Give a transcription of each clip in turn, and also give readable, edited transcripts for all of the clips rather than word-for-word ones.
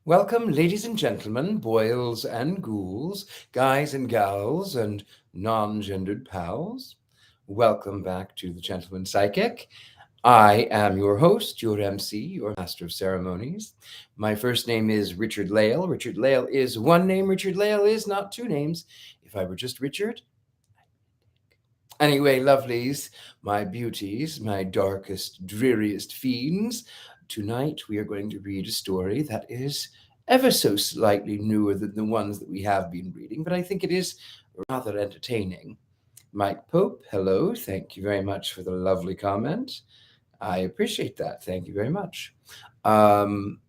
Welcome, ladies and gentlemen, boils and ghouls, guys and gals, and non-gendered pals. Welcome back to the Gentleman Psychic. I am your host, your MC, your master of ceremonies. My first name is Richard-Lael. Richard-Lael is one name. Richard-Lael is not two names. If I were just Richard. Anyway, lovelies, my beauties, my darkest, dreariest fiends, tonight we are going to read a story that is ever so slightly newer than the ones that we have been reading, but I think it is rather entertaining. Mike Pope, hello. Thank you very much for the lovely comment. I appreciate that. Thank you very much. Um,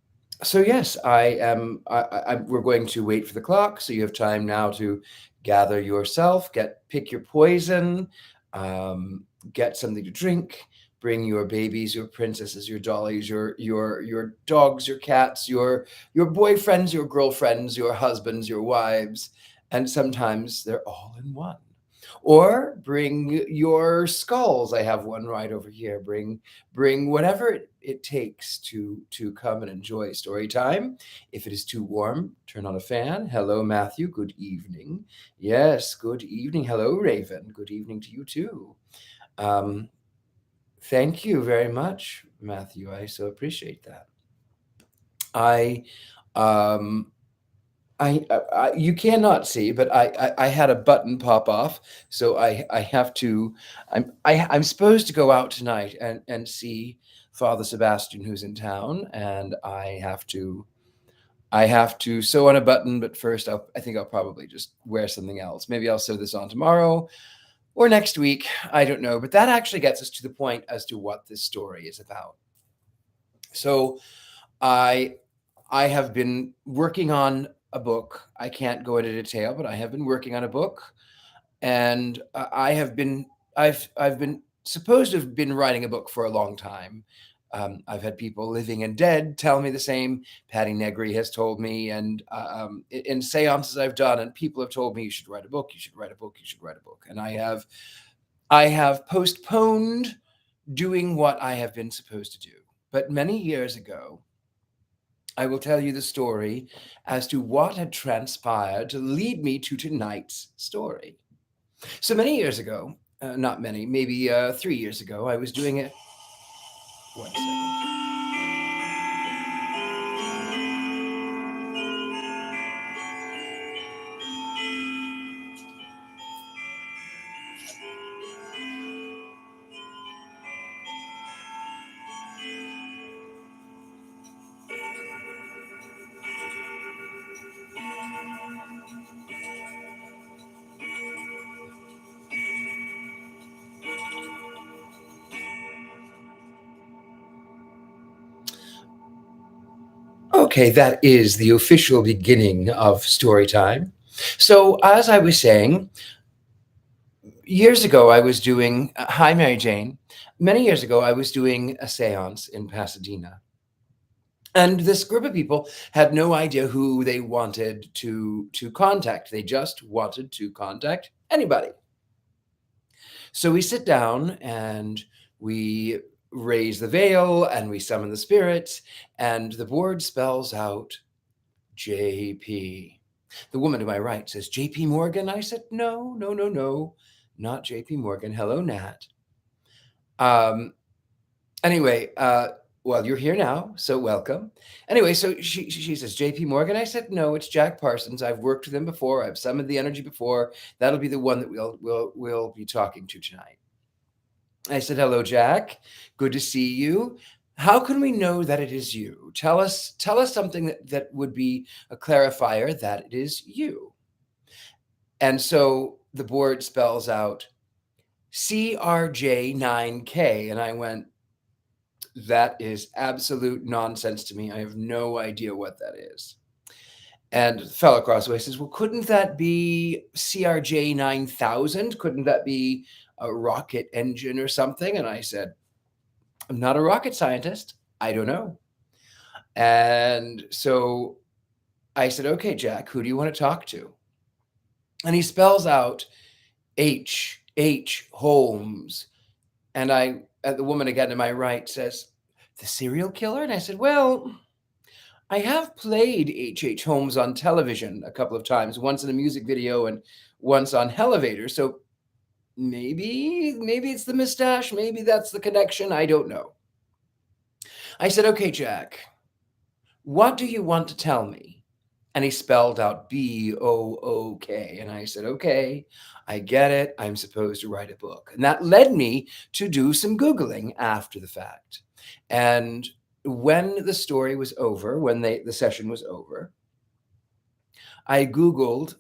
so yes, we're going to wait for the clock, so you have time now to gather yourself, pick your poison, um, get something to drink, bring your babies, your princesses, your dollies, your dogs, your cats, your boyfriends, your girlfriends, your husbands, your wives, and sometimes they're all in one. Or bring your skulls. I have one right over here. Bring whatever it takes to come and enjoy story time. If it is too warm, turn on a fan. Hello, Matthew. Good evening. Yes, good evening. Hello, Raven. Good evening to you too. Um, Thank you very much, Matthew. I so appreciate that. I um you cannot see, but I had a button pop off, so I have to. I'm supposed to go out tonight and see Father Sebastian, who's in town, and I have to sew on a button. But first, I think I'll probably just wear something else. Maybe I'll sew this on tomorrow or next week. I don't know. But that actually gets us to the point as to what this story is about. So I I have been working on a book. I can't go into detail, but I have been working on a book, and I've been supposed to have been writing a book for a long time. I've had people living and dead tell me the same. Patty Negri has told me, and in seances I've done, and people have told me, you should write a book, you should write a book, you should write a book. And I have postponed doing what I have been supposed to do. But many years ago, I will tell you the story as to what had transpired to lead me to tonight's story. So many years ago, not many, maybe 3 years ago, I was doing it. One second. Okay, that is the official beginning of story time. So, as I was saying, years ago, I was doing, hi, Mary Jane. Many years ago, I was doing a seance in Pasadena. And this group of people had no idea who they wanted to contact. They just wanted to contact anybody. So we sit down and we raise the veil and we summon the spirits, and the board spells out JP. The woman to my right says, JP Morgan? I said, no, no, no, no, not JP Morgan. Hello, Nat. Um, anyway, well, you're here now, so welcome. Anyway, so she says, JP Morgan? I said, no, it's Jack Parsons. I've worked with him before. I've summoned the energy before. That'll be the one that we'll be talking to tonight. I said, hello, Jack. Good to see you. How can we know that it is you? Tell us something that would be a clarifier that it is you. And so the board spells out CRJ9K. And I went, that is absolute nonsense to me. I have no idea what that is. And the fellow across the way says, well, couldn't that be CRJ 9000? Couldn't that be a rocket engine or something? And I said, I'm not a rocket scientist. I don't know. And so I said, okay, Jack, who do you want to talk to? And he spells out H. Holmes. And the woman again to my right says, the serial killer? And I said, well, I have played H.H. Holmes on television a couple of times, once in a music video and once on Elevator. So maybe it's the mustache, maybe that's the connection. I don't know. I said, okay, Jack, what do you want to tell me? And he spelled out BOOK. And I said, okay, I get it. I'm supposed to write a book. And that led me to do some Googling after the fact. And when the story was over, when the session was over, I Googled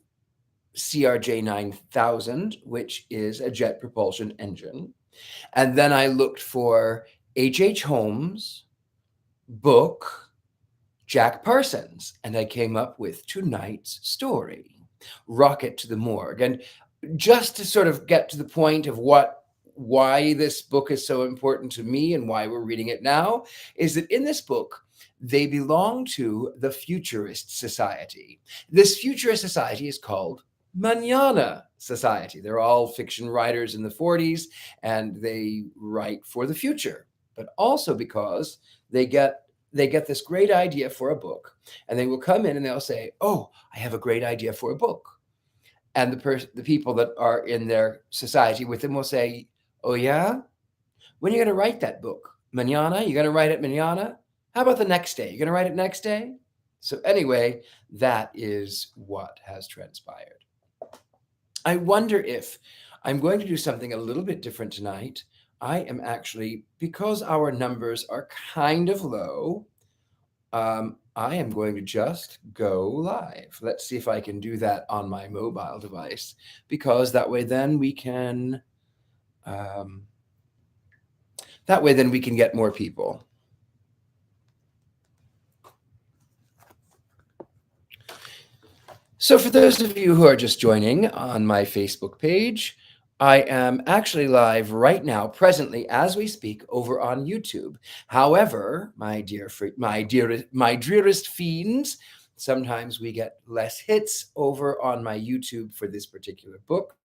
CRJ 9000, which is a jet propulsion engine. And then I looked for H.H. Holmes book, Jack Parsons, and I came up with tonight's story, Rocket to the Morgue. And just to sort of get to the point of why this book is so important to me and why we're reading it now, is that in this book, they belong to the Futurist Society. This Futurist Society is called Manana Society. They're all fiction writers in the 40s, and they write for the future, but also because they get this great idea for a book, and they will come in and they'll say, oh, I have a great idea for a book. And the people that are in their society with them will say, oh yeah? When are you going to write that book? Manana? You're going to write it manana? How about the next day? You're going to write it next day? So anyway, that is what has transpired. I wonder if I'm going to do something a little bit different tonight. I am actually, because our numbers are kind of low, I am going to just go live. Let's see if I can do that on my mobile device, because that way then we can get more people. So for those of you who are just joining on my Facebook page, I am actually live right now, presently, as we speak, over on YouTube. However, my dearest fiends, sometimes we get less hits over on my YouTube for this particular book,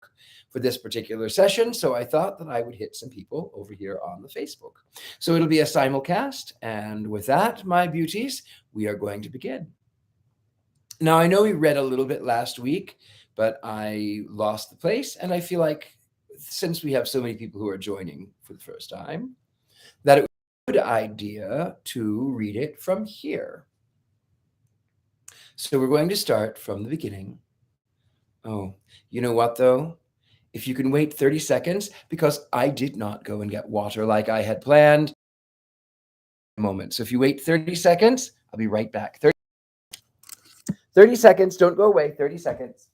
for this particular session. So I thought that I would hit some people over here on the Facebook. So it'll be a simulcast. And with that, my beauties, we are going to begin. Now, I know we read a little bit last week, but I lost the place. And I feel like since we have so many people who are joining for the first time, that it would be a good idea to read it from here. So we're going to start from the beginning. Oh, you know what, though? If you can wait 30 seconds, because I did not go and get water like I had planned. A moment. So if you wait 30 seconds, I'll be right back. 30 seconds. Don't go away. 30 seconds.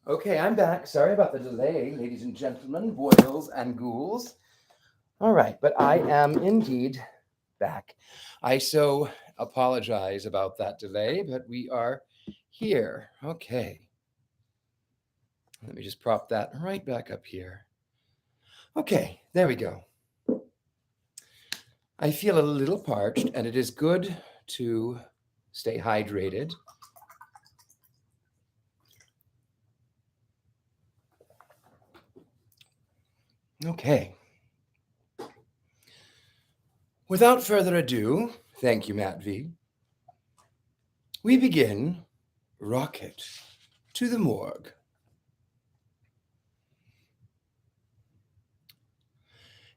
Okay, I'm back. Sorry about the delay, ladies and gentlemen, boils and ghouls. All right, but I am indeed back. I so apologize about that delay, but we are here. Okay. Let me just prop that right back up here. Okay, there we go. I feel a little parched, and it is good to stay hydrated. Okay. Without further ado, thank you, Matt V. We begin Rocket to the Morgue.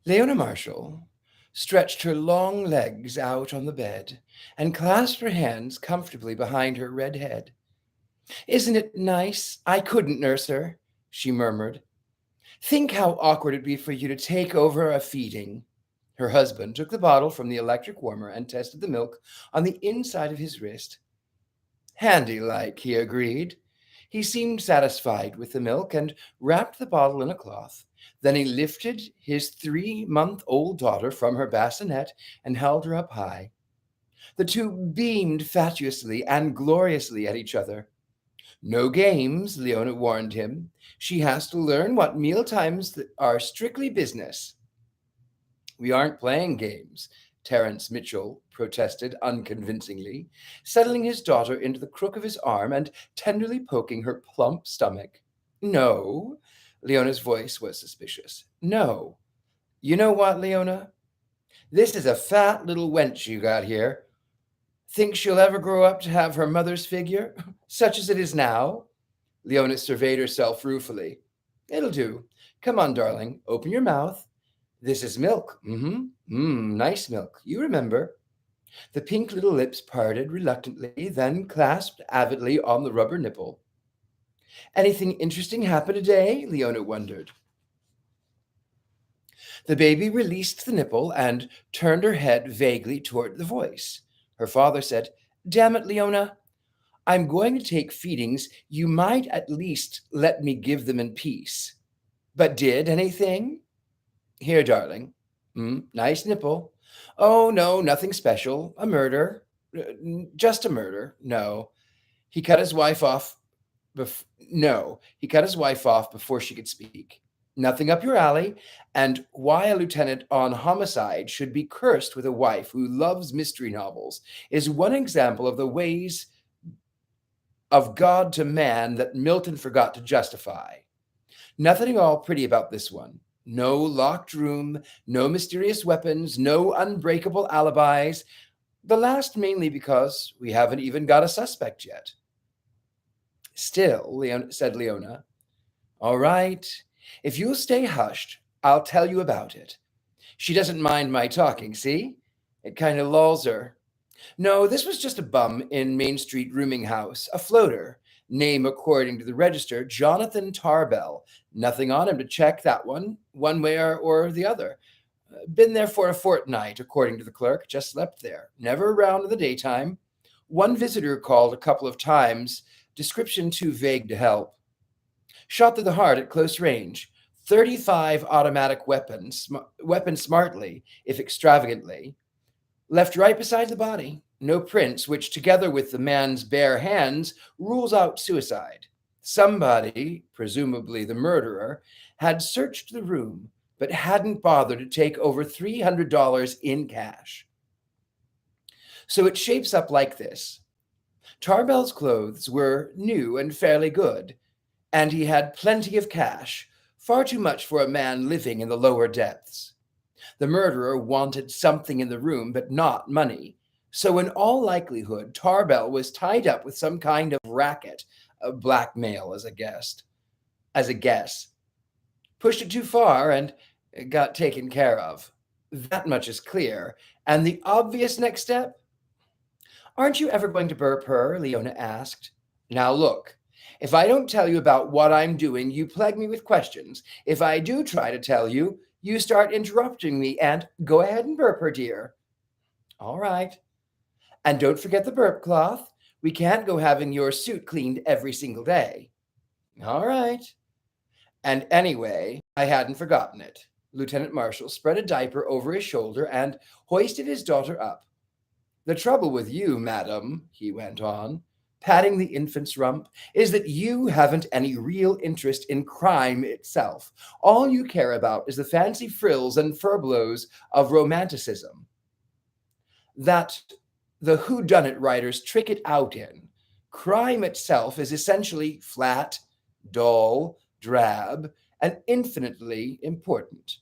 Leona Marshall stretched her long legs out on the bed and clasped her hands comfortably behind her red head. Isn't it nice? I couldn't nurse her, she murmured. Think how awkward it'd be for you to take over a feeding. Her husband took the bottle from the electric warmer and tested the milk on the inside of his wrist. Handy like, he agreed. He seemed satisfied with the milk and wrapped the bottle in a cloth. Then he lifted his 3-month-old daughter from her bassinet and held her up high. The two beamed fatuously and gloriously at each other. No games, Leona warned him. She has to learn what mealtimes are strictly business. We aren't playing games, Terence Mitchell protested unconvincingly, settling his daughter into the crook of his arm and tenderly poking her plump stomach. No, Leona's voice was suspicious. No. You know what, Leona? This is a fat little wench you got here. Think she'll ever grow up to have her mother's figure, such as it is now? Leona surveyed herself ruefully. It'll do. Come on, darling, open your mouth. This is milk. Nice milk. You remember. The pink little lips parted reluctantly, then clasped avidly on the rubber nipple. Anything interesting happen today? Leona wondered. The baby released the nipple and turned her head vaguely toward the voice. Her father said, Damn it, Leona. I'm going to take feedings. You might at least let me give them in peace. But did anything? Here, darling. Nice nipple. Oh, no, nothing special. A murder. Just a murder. No. He cut his wife off. He cut his wife off before she could speak. Nothing up your alley. And why a lieutenant on homicide should be cursed with a wife who loves mystery novels is one example of the ways of God to man that Milton forgot to justify. Nothing at all pretty about this one. No locked room, no mysterious weapons, no unbreakable alibis. The last mainly because we haven't even got a suspect yet. Still, said Leona. All right. If you'll stay hushed, I'll tell you about it. She doesn't mind my talking, see? It kind of lulls her. No, this was just a bum in Main Street rooming house, a floater. Name according to the register, Jonathan Tarbell. Nothing on him to check that one way or the other. Been there for a fortnight, according to the clerk. Just slept there. Never around in the daytime. One visitor called a couple of times. Description too vague to help. Shot through the heart at close range. 35 automatic weapons smartly, if extravagantly. Left right beside the body. No prints, which together with the man's bare hands rules out suicide. Somebody, presumably the murderer, had searched the room, but hadn't bothered to take over $300 in cash. So it shapes up like this. Tarbell's clothes were new and fairly good, and he had plenty of cash, far too much for a man living in the lower depths. The murderer wanted something in the room, but not money. So in all likelihood, Tarbell was tied up with some kind of racket, blackmail as a guess. Pushed it too far and got taken care of. That much is clear. And the obvious next step? Aren't you ever going to burp her? Leona asked. Now look, if I don't tell you about what I'm doing, you plague me with questions. If I do try to tell you, you start interrupting me and go ahead and burp her, dear. All right. And don't forget the burp cloth. We can't go having your suit cleaned every single day. All right. And anyway, I hadn't forgotten it. Lieutenant Marshall spread a diaper over his shoulder and hoisted his daughter up. The trouble with you, madam, he went on, patting the infant's rump, is that you haven't any real interest in crime itself. All you care about is the fancy frills and furbelows of romanticism that the whodunit writers trick it out in. Crime itself is essentially flat, dull, drab, and infinitely important.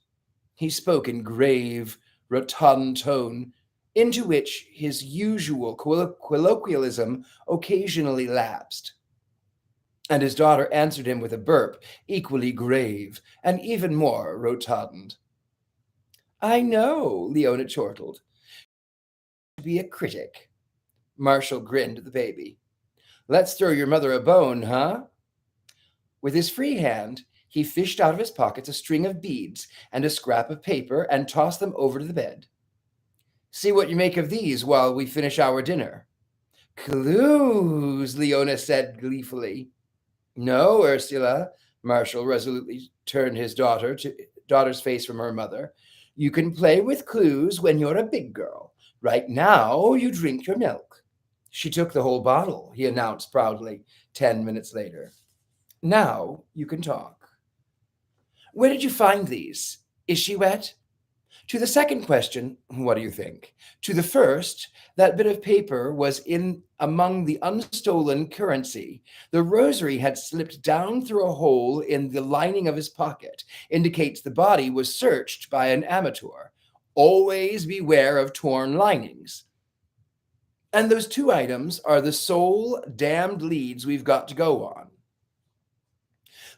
He spoke in grave, rotund tone, into which his usual colloquialism occasionally lapsed. And his daughter answered him with a burp, equally grave and even more rotund. I know, Leona chortled. To be a critic. Marshall grinned at the baby. Let's throw your mother a bone, huh? With his free hand, He fished out of his pockets a string of beads and a scrap of paper and tossed them over to the bed. See what you make of these while we finish our dinner. Clues, Leona said gleefully. No, Ursula, Marshall resolutely turned his daughter's face from her mother. You can play with clues when you're a big girl. Right now, you drink your milk. She took the whole bottle, he announced proudly 10 minutes later. Now you can talk. Where did you find these? Is she wet? To the second question, what do you think? To the first, that bit of paper was in among the unstolen currency. The rosary had slipped down through a hole in the lining of his pocket, indicates the body was searched by an amateur. Always beware of torn linings. And those two items are the sole damned leads we've got to go on.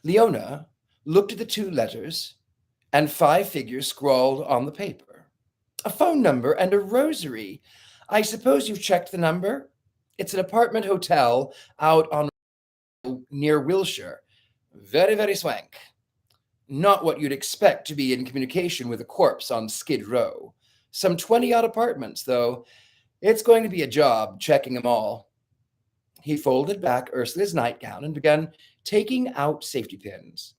Leona looked at the two letters and 5 figures scrawled on the paper. A phone number and a rosary. I suppose you've checked the number? It's an apartment hotel out on near Wilshire. Very, very swank. Not what you'd expect to be in communication with a corpse on Skid Row. Some 20-odd apartments, though. It's going to be a job checking them all. He folded back Ursula's nightgown and began taking out safety pins.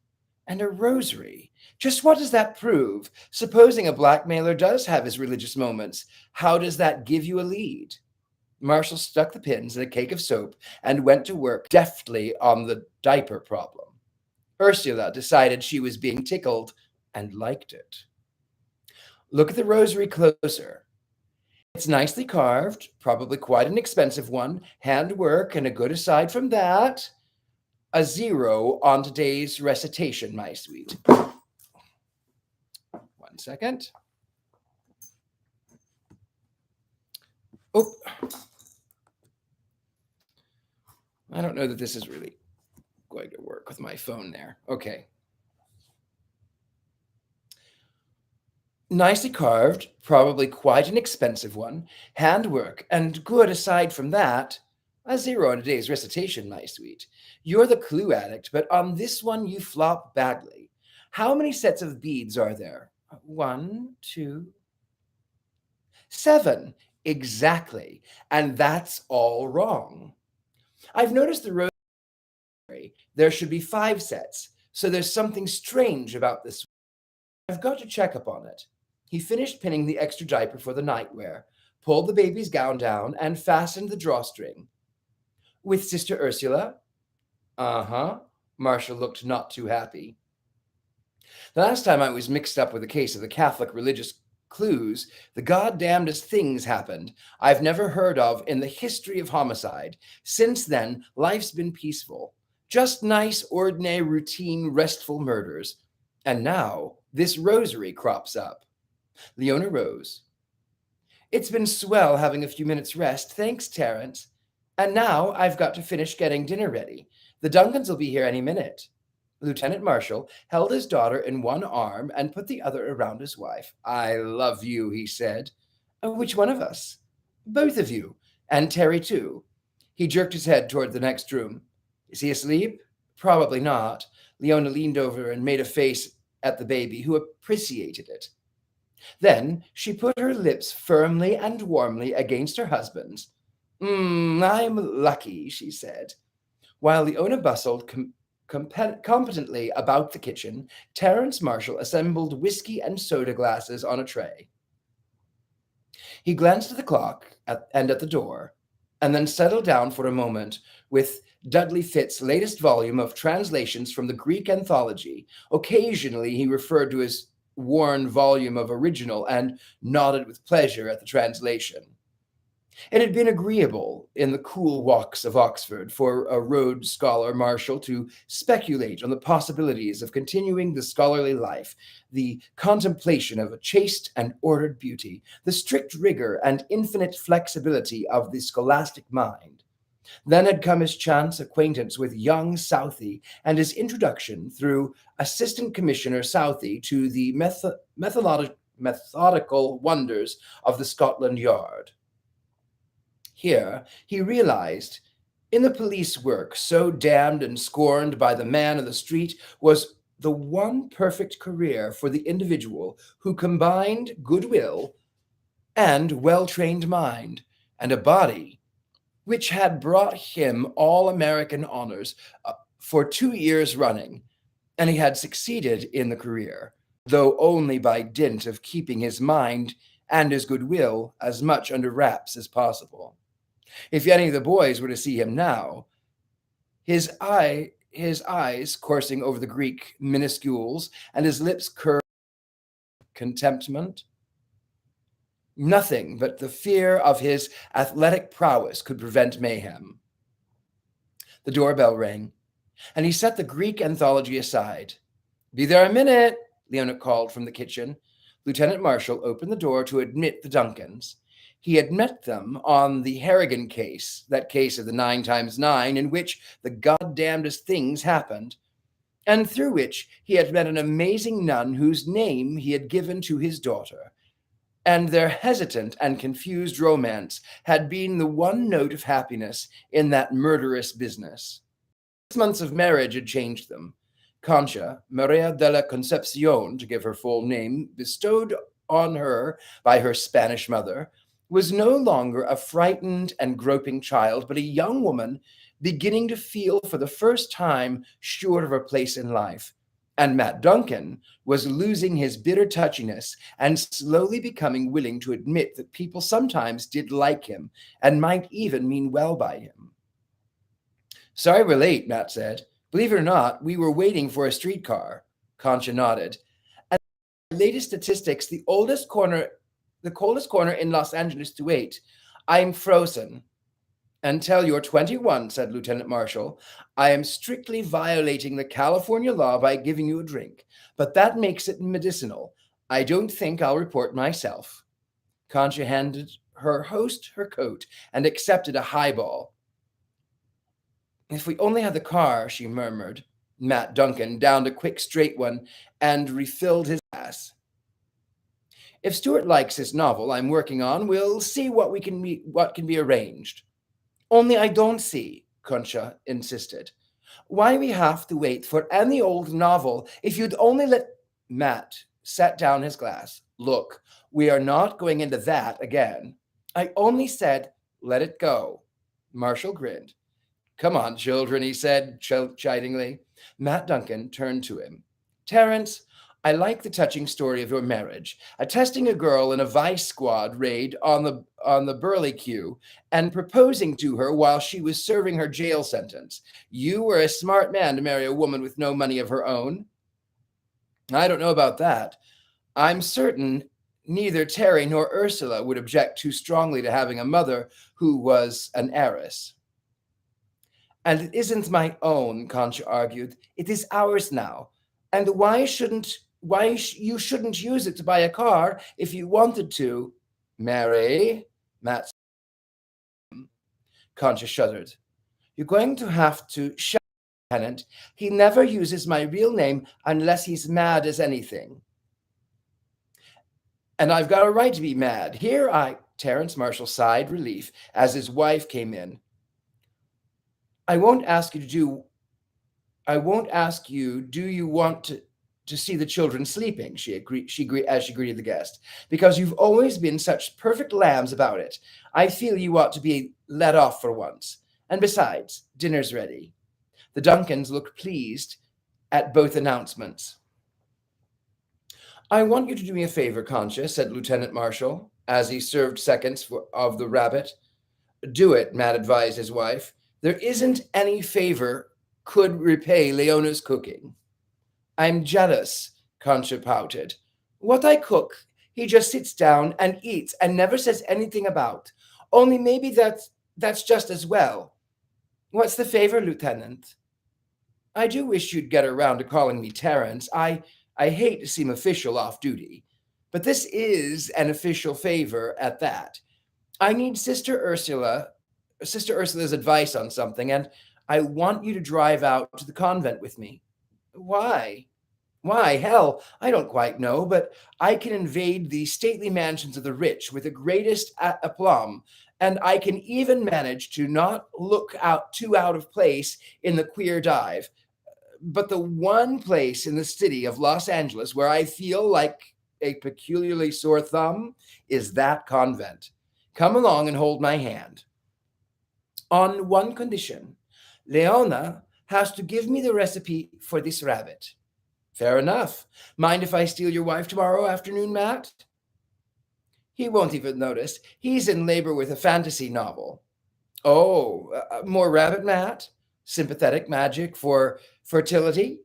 And a rosary. Just what does that prove? Supposing a blackmailer does have his religious moments, how does that give you a lead? Marshall stuck the pins in a cake of soap and went to work deftly on the diaper problem. Ursula decided she was being tickled and liked it. Look at the rosary closer. It's nicely carved, probably quite an expensive one, handwork, and a good aside from that, a 0 on today's recitation, my sweet. 1 second. Oh, I don't know that this is really going to work with my phone there. Okay. Nicely carved, probably quite an expensive one, handwork, and good aside from that, a 0 on today's recitation, my sweet. You're the clue addict, but on this one you flop badly. How many sets of beads are there? 1, 2, 7. Exactly. And that's all wrong. I've noticed the rosary. There should be 5 sets, so there's something strange about this. I've got to check up on it. He finished pinning the extra diaper for the nightwear, pulled the baby's gown down, and fastened the drawstring. With Sister Ursula? Uh-huh. Marshall looked not too happy. The last time I was mixed up with a case of the Catholic religious clues, the goddamnedest things happened I've never heard of in the history of homicide. Since then, life's been peaceful. Just nice, ordinary, routine, restful murders. And now, this rosary crops up. Leona rose. It's been swell having a few minutes rest. Thanks, Terence. And now I've got to finish getting dinner ready. The Duncans will be here any minute. Lieutenant Marshall held his daughter in one arm and put the other around his wife. I love you, he said. Which one of us? Both of you. And Terry, too. He jerked his head toward the next room. Is he asleep? Probably not. Leona leaned over and made a face at the baby, who appreciated it. Then she put her lips firmly and warmly against her husband's. I'm lucky, she said. While Leona bustled competently about the kitchen, Terence Marshall assembled whiskey and soda glasses on a tray. He glanced at the clock and at the door, and then settled down for a moment with Dudley Fitt's latest volume of translations from the Greek anthology. Occasionally he referred to his worn volume of original and nodded with pleasure at the translation. It had been agreeable in the cool walks of Oxford for a Rhodes Scholar Marshall to speculate on the possibilities of continuing the scholarly life, the contemplation of a chaste and ordered beauty, the strict rigor and infinite flexibility of the scholastic mind. Then had come his chance acquaintance with young Southey and his introduction through Assistant Commissioner Southey to the methodical wonders of the Scotland Yard. Here he realized, in the police work so damned and scorned by the man in the street was the one perfect career for the individual who combined goodwill and well-trained mind and a body which had brought him all American honors for 2 years running, and he had succeeded in the career, though only by dint of keeping his mind and his goodwill as much under wraps as possible. If any of the boys were to see him now, his eyes coursing over the Greek minuscules and his lips curved contentment, nothing but the fear of his athletic prowess could prevent mayhem. The doorbell rang, and he set the Greek anthology aside. "Be there a minute," Leona called from the kitchen. Lieutenant Marshall opened the door to admit the Duncans. He had met them on the Harrigan case, that case of the 9x9 in which the goddamnedest things happened, and through which he had met an amazing nun whose name he had given to his daughter. And their hesitant and confused romance had been the one note of happiness in that murderous business. 6 months of marriage had changed them. Concha, Maria de la Concepcion, to give her full name, bestowed on her by her Spanish mother, was no longer a frightened and groping child, but a young woman beginning to feel for the first time sure of her place in life. And Matt Duncan was losing his bitter touchiness and slowly becoming willing to admit that people sometimes did like him and might even mean well by him. "Sorry we're late," Matt said. "Believe it or not, we were waiting for a streetcar." Concha nodded. "At the latest statistics, the coldest corner in Los Angeles to wait. I'm frozen." "Until you're 21, said Lieutenant Marshall. "I am strictly violating the California law by giving you a drink, but that makes it medicinal. I don't think I'll report myself." Concha handed her host her coat and accepted a highball. "If we only had the car," she murmured. Matt Duncan downed a quick straight one and refilled his glass. "If Stuart likes his novel I'm working on, we'll see what can be arranged." "Only I don't see," Concha insisted. "Why we have to wait for any old novel if you'd only let—" Matt set down his glass. "Look, we are not going into that again. I only said, let it go." Marshall grinned. "Come on, children," he said chidingly. Matt Duncan turned to him. "Terrence, I like the touching story of your marriage, attesting a girl in a vice squad raid on the Burley queue and proposing to her while she was serving her jail sentence. You were a smart man to marry a woman with no money of her own." "I don't know about that. I'm certain neither Terry nor Ursula would object too strongly to having a mother who was an heiress." "And it isn't my own," Concha argued. "It is ours now. And you shouldn't use it to buy a car if you wanted to." "Mary," Matt said. Concha shuddered. "You're going to have to shut up, Lieutenant. He never uses my real name unless he's mad as anything." "And I've got a right to be mad. Terrence Marshall sighed relief as his wife came in. I won't ask you, do you want to see the children sleeping?" as she greeted the guest. "Because you've always been such perfect lambs about it. I feel you ought to be let off for once. And besides, dinner's ready." The Duncans looked pleased at both announcements. "I want you to do me a favor, Concha," said Lieutenant Marshall, as he served seconds of the rabbit. "Do it," Matt advised his wife. "There isn't any favor could repay Leona's cooking." "I'm jealous," Concha pouted. "What I cook, he just sits down and eats and never says anything about. Only maybe that's just as well. What's the favor, Lieutenant?" "I do wish you'd get around to calling me Terrence. I hate to seem official off duty, but this is an official favor at that. I need Sister Ursula's advice on something, and I want you to drive out to the convent with me." "Why?" "Why, hell, I don't quite know, but I can invade the stately mansions of the rich with the greatest aplomb, and I can even manage to not look too out of place in the queer dive. but the one place in the city of Los Angeles where I feel like a peculiarly sore thumb is that convent. Come along and hold my hand. On one condition. Leona has to give me the recipe for this rabbit. Fair enough. Mind if I steal your wife tomorrow afternoon, Matt? He won't even notice. He's in labor with a fantasy novel. Oh, more rabbit, Matt? Sympathetic magic for fertility?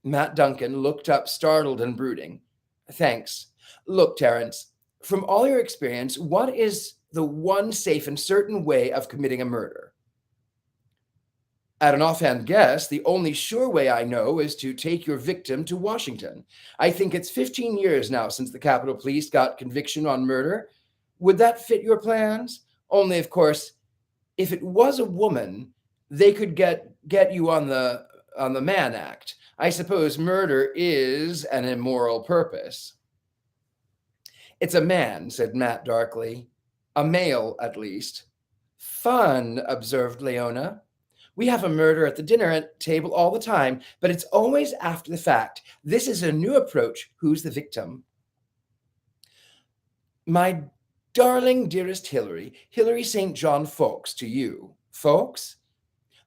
Matt Duncan looked up, startled and brooding. Thanks. Look, Terence, from all your experience, what is the one safe and certain way of committing a murder? At an offhand guess, the only sure way I know is to take your victim to Washington. I think it's 15 years now since the Capitol Police got conviction on murder. Would that fit your plans? Only, of course, if it was a woman, they could get you on the Mann Act. I suppose murder is an immoral purpose. It's a man, said Matt darkly. A male, at least. Fun, observed Leona. We have a murder at the dinner table all the time, but it's always after the fact. This is a new approach. Who's the victim? My darling, dearest Hilary St. John Fawkes, to you. Fawkes?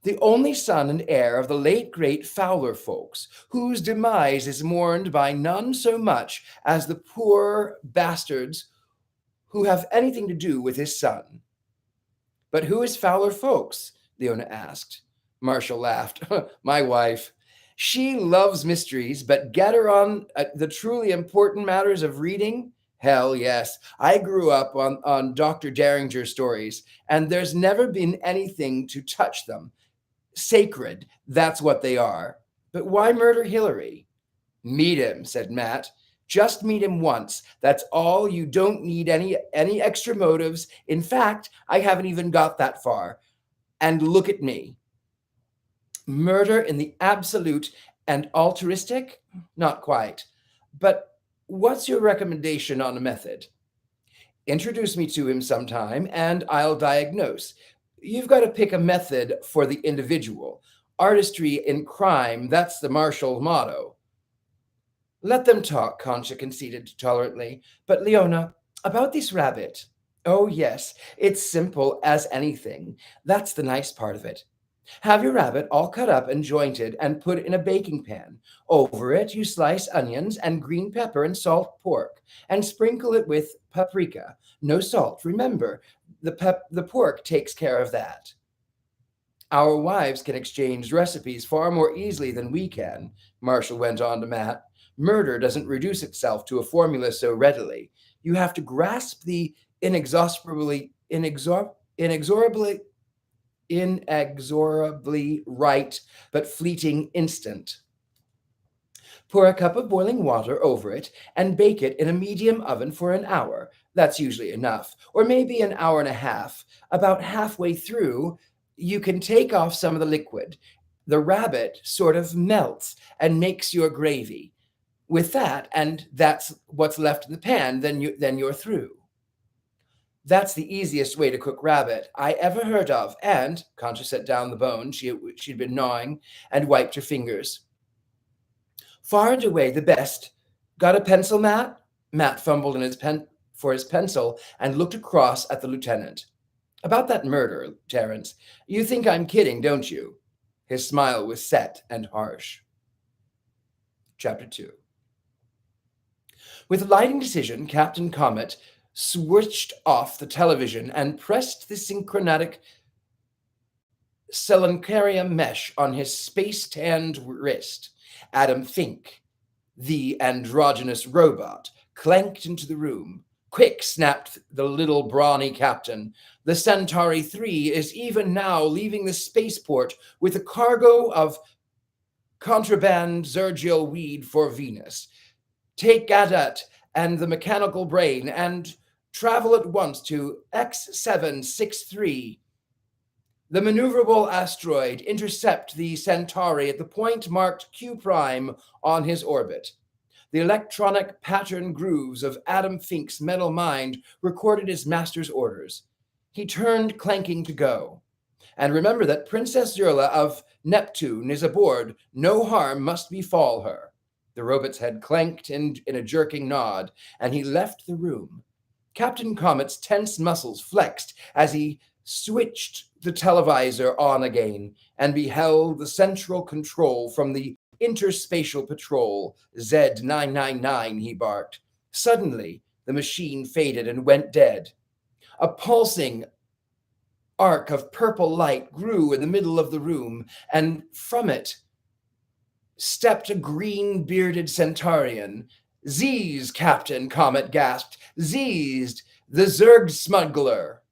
The only son and heir of the late great Fowler Fawkes, whose demise is mourned by none so much as the poor bastards who have anything to do with his son. But who is Fowler Fawkes? Leona asked. Marshall laughed. My wife. She loves mysteries, but get her on the truly important matters of reading? Hell yes. I grew up on Dr. Derringer's stories, and there's never been anything to touch them. Sacred, that's what they are. But why murder Hillary? Meet him, said Matt. Just meet him once. That's all. You don't need any extra motives. In fact, I haven't even got that far. And look at me. Murder in the absolute and altruistic? Not quite. But what's your recommendation on a method? Introduce me to him sometime and I'll diagnose. You've got to pick a method for the individual. Artistry in crime, that's the Marshall motto. Let them talk, Concha conceded tolerantly. But Leona, about this rabbit. Oh, yes, it's simple as anything. That's the nice part of it. Have your rabbit all cut up and jointed and put in a baking pan. Over it, you slice onions and green pepper and salt pork and sprinkle it with paprika. No salt, remember, the pork takes care of that. Our wives can exchange recipes far more easily than we can, Marshall went on to Matt. Murder doesn't reduce itself to a formula so readily. You have to grasp the inexorably right but fleeting instant. Pour a cup of boiling water over it and bake it in a medium oven for an hour. That's usually enough, or maybe an hour and a half. About halfway through, you can take off some of the liquid. The rabbit sort of melts and makes your gravy. With that, and that's what's left in the pan, then you're through. That's the easiest way to cook rabbit I ever heard of, and Concha set down the bone she'd been gnawing and wiped her fingers. Far and away the best. Got a pencil, Matt? Matt fumbled for his pencil and looked across at the lieutenant. About that murder, Terence, you think I'm kidding, don't you? His smile was set and harsh. Chapter 2. With lighting decision, Captain Comet switched off the television and pressed the synchronatic Selencarium mesh on his space-tanned wrist. Adam Fink, the androgynous robot, clanked into the room. Quick, snapped the little brawny captain. The Centauri 3 is even now leaving the spaceport with a cargo of contraband Zergial weed for Venus. Take Gadat and the mechanical brain and travel at once to X763. The maneuverable asteroid intercept the Centauri at the point marked Q' on his orbit. The electronic pattern grooves of Adam Fink's metal mind recorded his master's orders. He turned clanking to go. And remember that Princess Zurla of Neptune is aboard. No harm must befall her." The robot's head clanked in a jerking nod, and he left the room. Captain Comet's tense muscles flexed as he switched the televisor on again and beheld the central control from the Interspatial Patrol. Z999, he barked. Suddenly, the machine faded and went dead. A pulsing arc of purple light grew in the middle of the room, and from it stepped a green-bearded Centaurian. "Z's, Captain," Comet gasped. "Z's, the Zerg smuggler."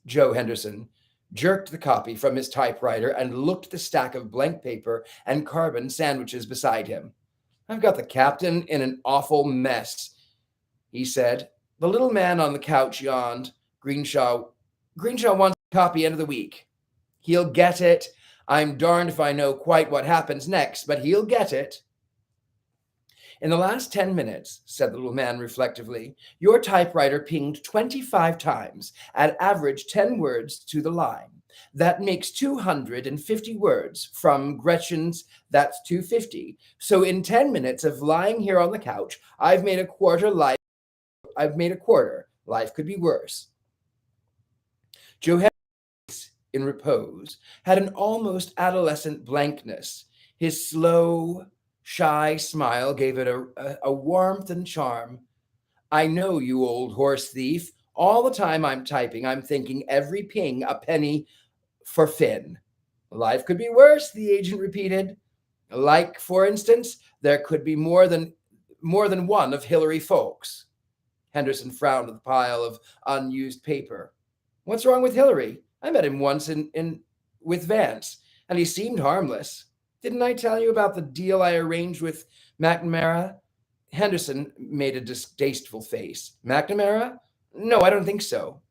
Joe Henderson jerked the copy from his typewriter and looked at the stack of blank paper and carbon sandwiches beside him. "I've got the captain in an awful mess," he said. The little man on the couch yawned. Greenshaw wants a copy end of the week." "He'll get it. I'm darned if I know quite what happens next, but he'll get it." "In the last 10 minutes," said the little man reflectively, "your typewriter pinged 25 times, at average 10 words to the line. That makes 250 words. From Gretchen's, that's 250. So in 10 minutes of lying here on the couch, I've made a quarter. Life could be worse." Joe Henry's, in repose, had an almost adolescent blankness. His slow, shy smile gave it a warmth and charm. "I know, you old horse thief. All the time I'm typing, I'm thinking every ping a penny for Finn." "Life could be worse," the agent repeated. "Like, for instance, there could be more than one of Hillary folks." Henderson frowned at the pile of unused paper. "What's wrong with Hillary? I met him once with Vance, and he seemed harmless. Didn't I tell you about the deal I arranged with McNamara?" Henderson made a distasteful face. "McNamara? No, I don't think so.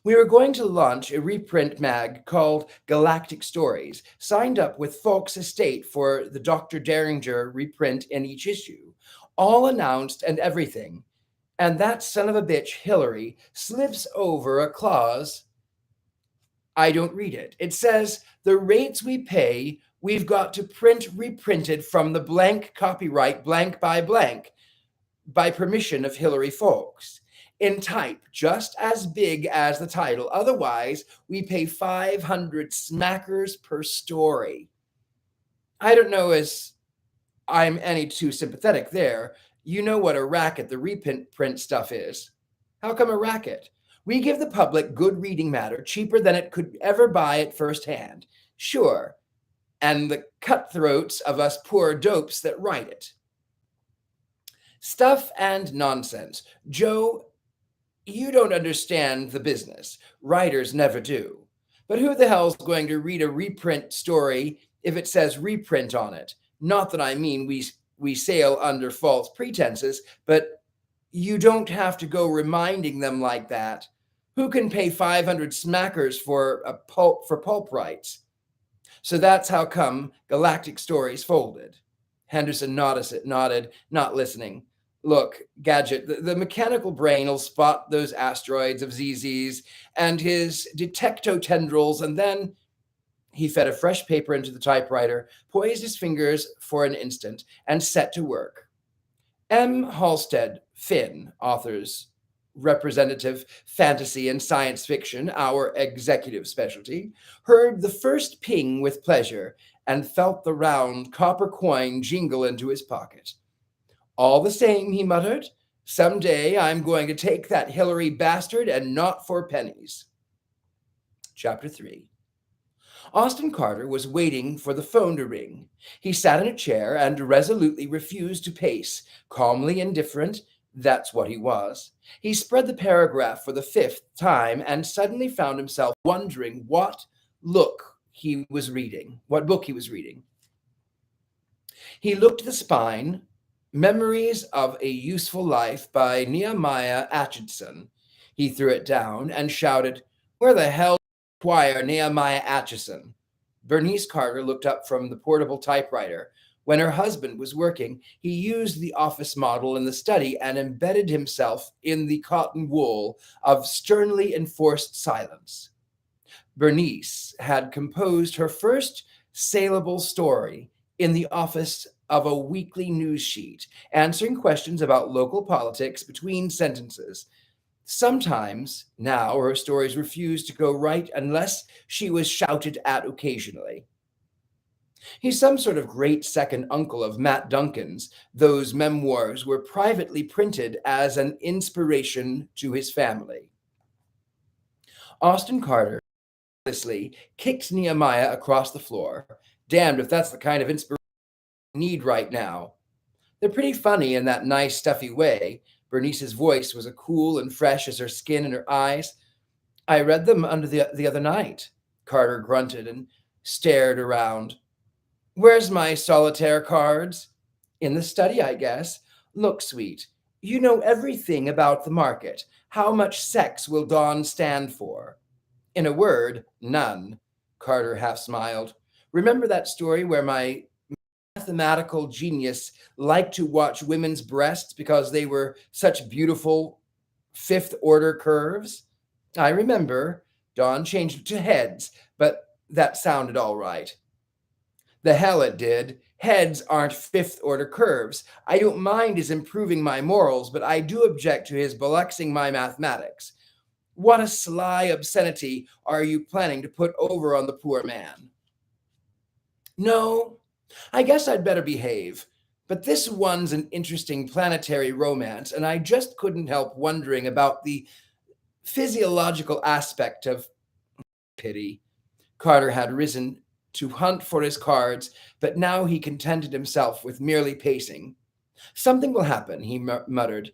We were going to launch a reprint mag called Galactic Stories, signed up with Folks Estate for the Dr. Derringer reprint in each issue, all announced and everything. And that son of a bitch, Hillary, slips over a clause. I don't read it. It says, the rates we pay, we've got to print reprinted from the blank copyright blank, by permission of Hillary folks, in type just as big as the title. Otherwise, we pay 500 smackers per story. I don't know as I'm any too sympathetic there. You know what a racket the reprint stuff is. How come a racket? We give the public good reading matter cheaper than it could ever buy it firsthand. Sure. And the cutthroats of us poor dopes that write it. Stuff and nonsense. Joe, you don't understand the business. Writers never do. But who the hell's going to read a reprint story if it says reprint on it? Not that I mean we sail under false pretenses, but you don't have to go reminding them like that. Who can pay 500 smackers for pulp rights? So that's how come Galactic Stories folded. Henderson nodded, not listening. Look, Gadget, the mechanical brain will spot those asteroids of ZZs and his detectotendrils, and then he fed a fresh paper into the typewriter, poised his fingers for an instant, and set to work. M. Halstead, Finn, authors, representative, fantasy, and science fiction, our executive specialty, heard the first ping with pleasure and felt the round copper coin jingle into his pocket. All the same, he muttered, someday I'm going to take that Hillary bastard and not for pennies. Chapter 3. Austin Carter was waiting for the phone to ring. He sat in a chair and resolutely refused to pace, calmly indifferent. That's what he was. He spread the paragraph for the 5th time and suddenly found himself wondering what book he was reading. He looked at the spine, Memories of a Useful Life by Nehemiah Atchison. He threw it down and shouted, Where the hell acquire Nehemiah Atchison? Bernice Carter looked up from the portable typewriter. When her husband was working, he used the office model in the study and embedded himself in the cotton wool of sternly enforced silence. Bernice had composed her first saleable story in the office of a weekly news sheet, answering questions about local politics between sentences. Sometimes, now, her stories refused to go right unless she was shouted at occasionally. He's some sort of great second uncle of Matt Duncan's. Those memoirs were privately printed as an inspiration to his family. Austin Carter kicked Nehemiah across the floor. Damned if that's the kind of inspiration I need right now. They're pretty funny in that nice, stuffy way. Bernice's voice was as cool and fresh as her skin and her eyes. I read them under the other night. Carter grunted and stared around. Where's my solitaire cards? In the study, I guess. Look, sweet, you know everything about the market. How much sex will Dawn stand for? In a word, none. Carter half smiled. Remember that story where my mathematical genius liked to watch women's breasts because they were such beautiful fifth order curves? I remember. Dawn changed it to heads, but that sounded all right. The hell it did. Heads aren't fifth order curves. I don't mind his improving my morals, but I do object to his bollocksing my mathematics. What a sly obscenity are you planning to put over on the poor man? No, I guess I'd better behave. But this one's an interesting planetary romance, and I just couldn't help wondering about the physiological aspect of pity. Carter had risen to hunt for his cards, but now he contented himself with merely pacing. Something will happen, he muttered.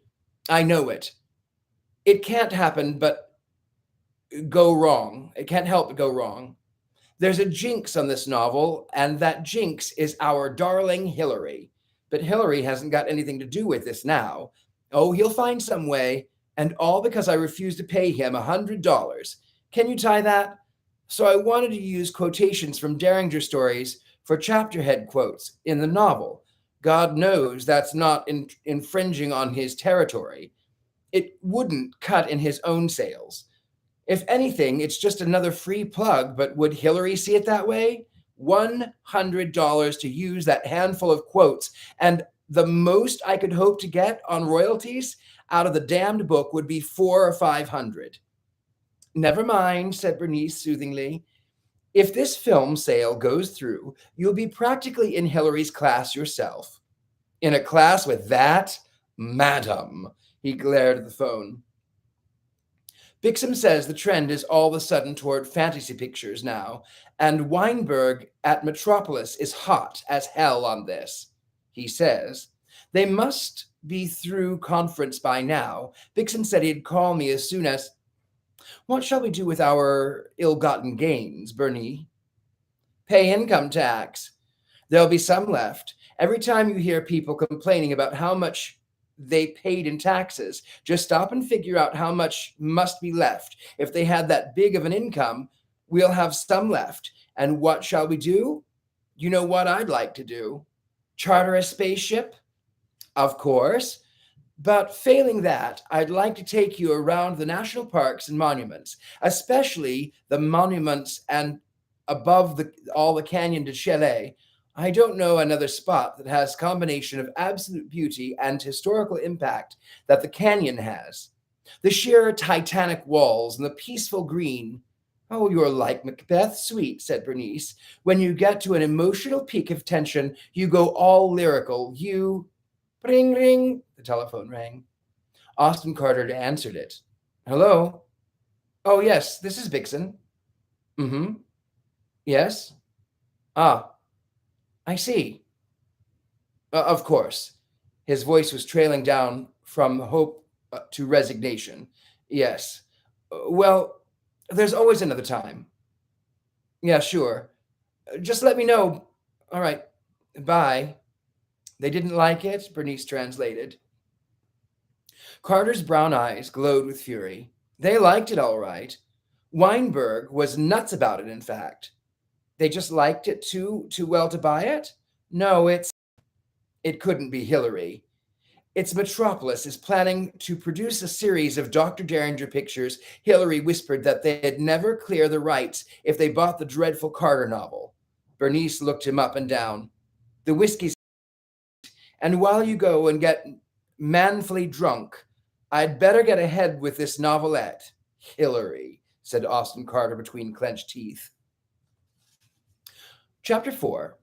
I know it. It can't happen but go wrong. It can't help but go wrong. There's a jinx on this novel, and that jinx is our darling Hillary. But Hillary hasn't got anything to do with this now. Oh, he'll find some way, and all because I refused to pay him $100. Can you tie that? So I wanted to use quotations from Derringer stories for chapter head quotes in the novel. God knows that's not infringing on his territory. It wouldn't cut in his own sales. If anything, it's just another free plug, but would Hillary see it that way? $100 to use that handful of quotes, and the most I could hope to get on royalties out of the damned book would be 400 or 500. Never mind, said Bernice soothingly. If this film sale goes through, you'll be practically in Hillary's class yourself. In a class with that? Madam, he glared at the phone. Bixham says the trend is all of a sudden toward fantasy pictures now, and Weinberg at Metropolis is hot as hell on this. He says, they must be through conference by now. Bixham said he'd call me as soon as... What shall we do with our ill-gotten gains, Bernie? Pay income tax. There'll be some left. Every time you hear people complaining about how much they paid in taxes, just stop and figure out how much must be left. If they had that big of an income, we'll have some left. And what shall we do? You know what I'd like to do? Charter a spaceship? Of course. But failing that, I'd like to take you around the national parks and monuments, especially the monuments and above all the Canyon de Chelly. I don't know another spot that has combination of absolute beauty and historical impact that the canyon has. The sheer titanic walls and the peaceful green. Oh, you're like Macbeth sweet, said Bernice. When you get to an emotional peak of tension, you go all lyrical. You... Ring, ring. The telephone rang. Austin Carter answered it. Hello? Oh, yes, this is Vixen. Mm-hmm. Yes? Ah, I see. Of course. His voice was trailing down from hope to resignation. Yes. Well, there's always another time. Yeah, sure. Just let me know. All right. Bye. They didn't like it, Bernice translated. Carter's brown eyes glowed with fury. They liked it all right. Weinberg was nuts about it, in fact. They just liked it too well to buy it? No, it couldn't be Hillary. Its metropolis is planning to produce a series of Dr. Derringer pictures. Hillary whispered that they'd never clear the rights if they bought the dreadful Carter novel. Bernice looked him up and down. The whiskey's, and while you go and get manfully drunk, I'd better get ahead with this novelette. Hillary, said Austin Carter between clenched teeth. Chapter 4.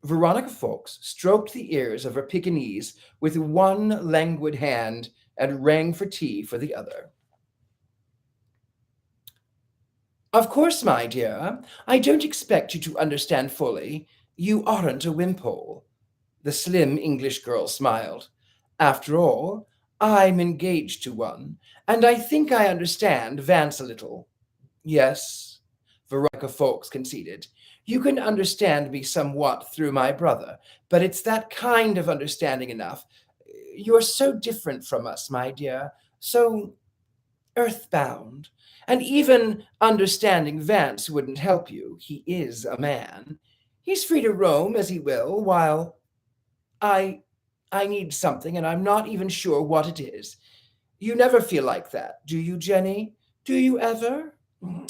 Veronica Fawkes stroked the ears of her Pekingese with one languid hand and rang for tea for the other. Of course, my dear, I don't expect you to understand fully. You aren't a Wimpole. The slim English girl smiled. After all, I'm engaged to one, and I think I understand Vance a little. Yes, Veronica Fawkes conceded. You can understand me somewhat through my brother, but it's that kind of understanding enough. You're so different from us, my dear, so earthbound. And even understanding Vance wouldn't help you. He is a man. He's free to roam as he will, while I I need something, and I'm not even sure what it is. You never feel like that, do you, Jenny? Do you ever?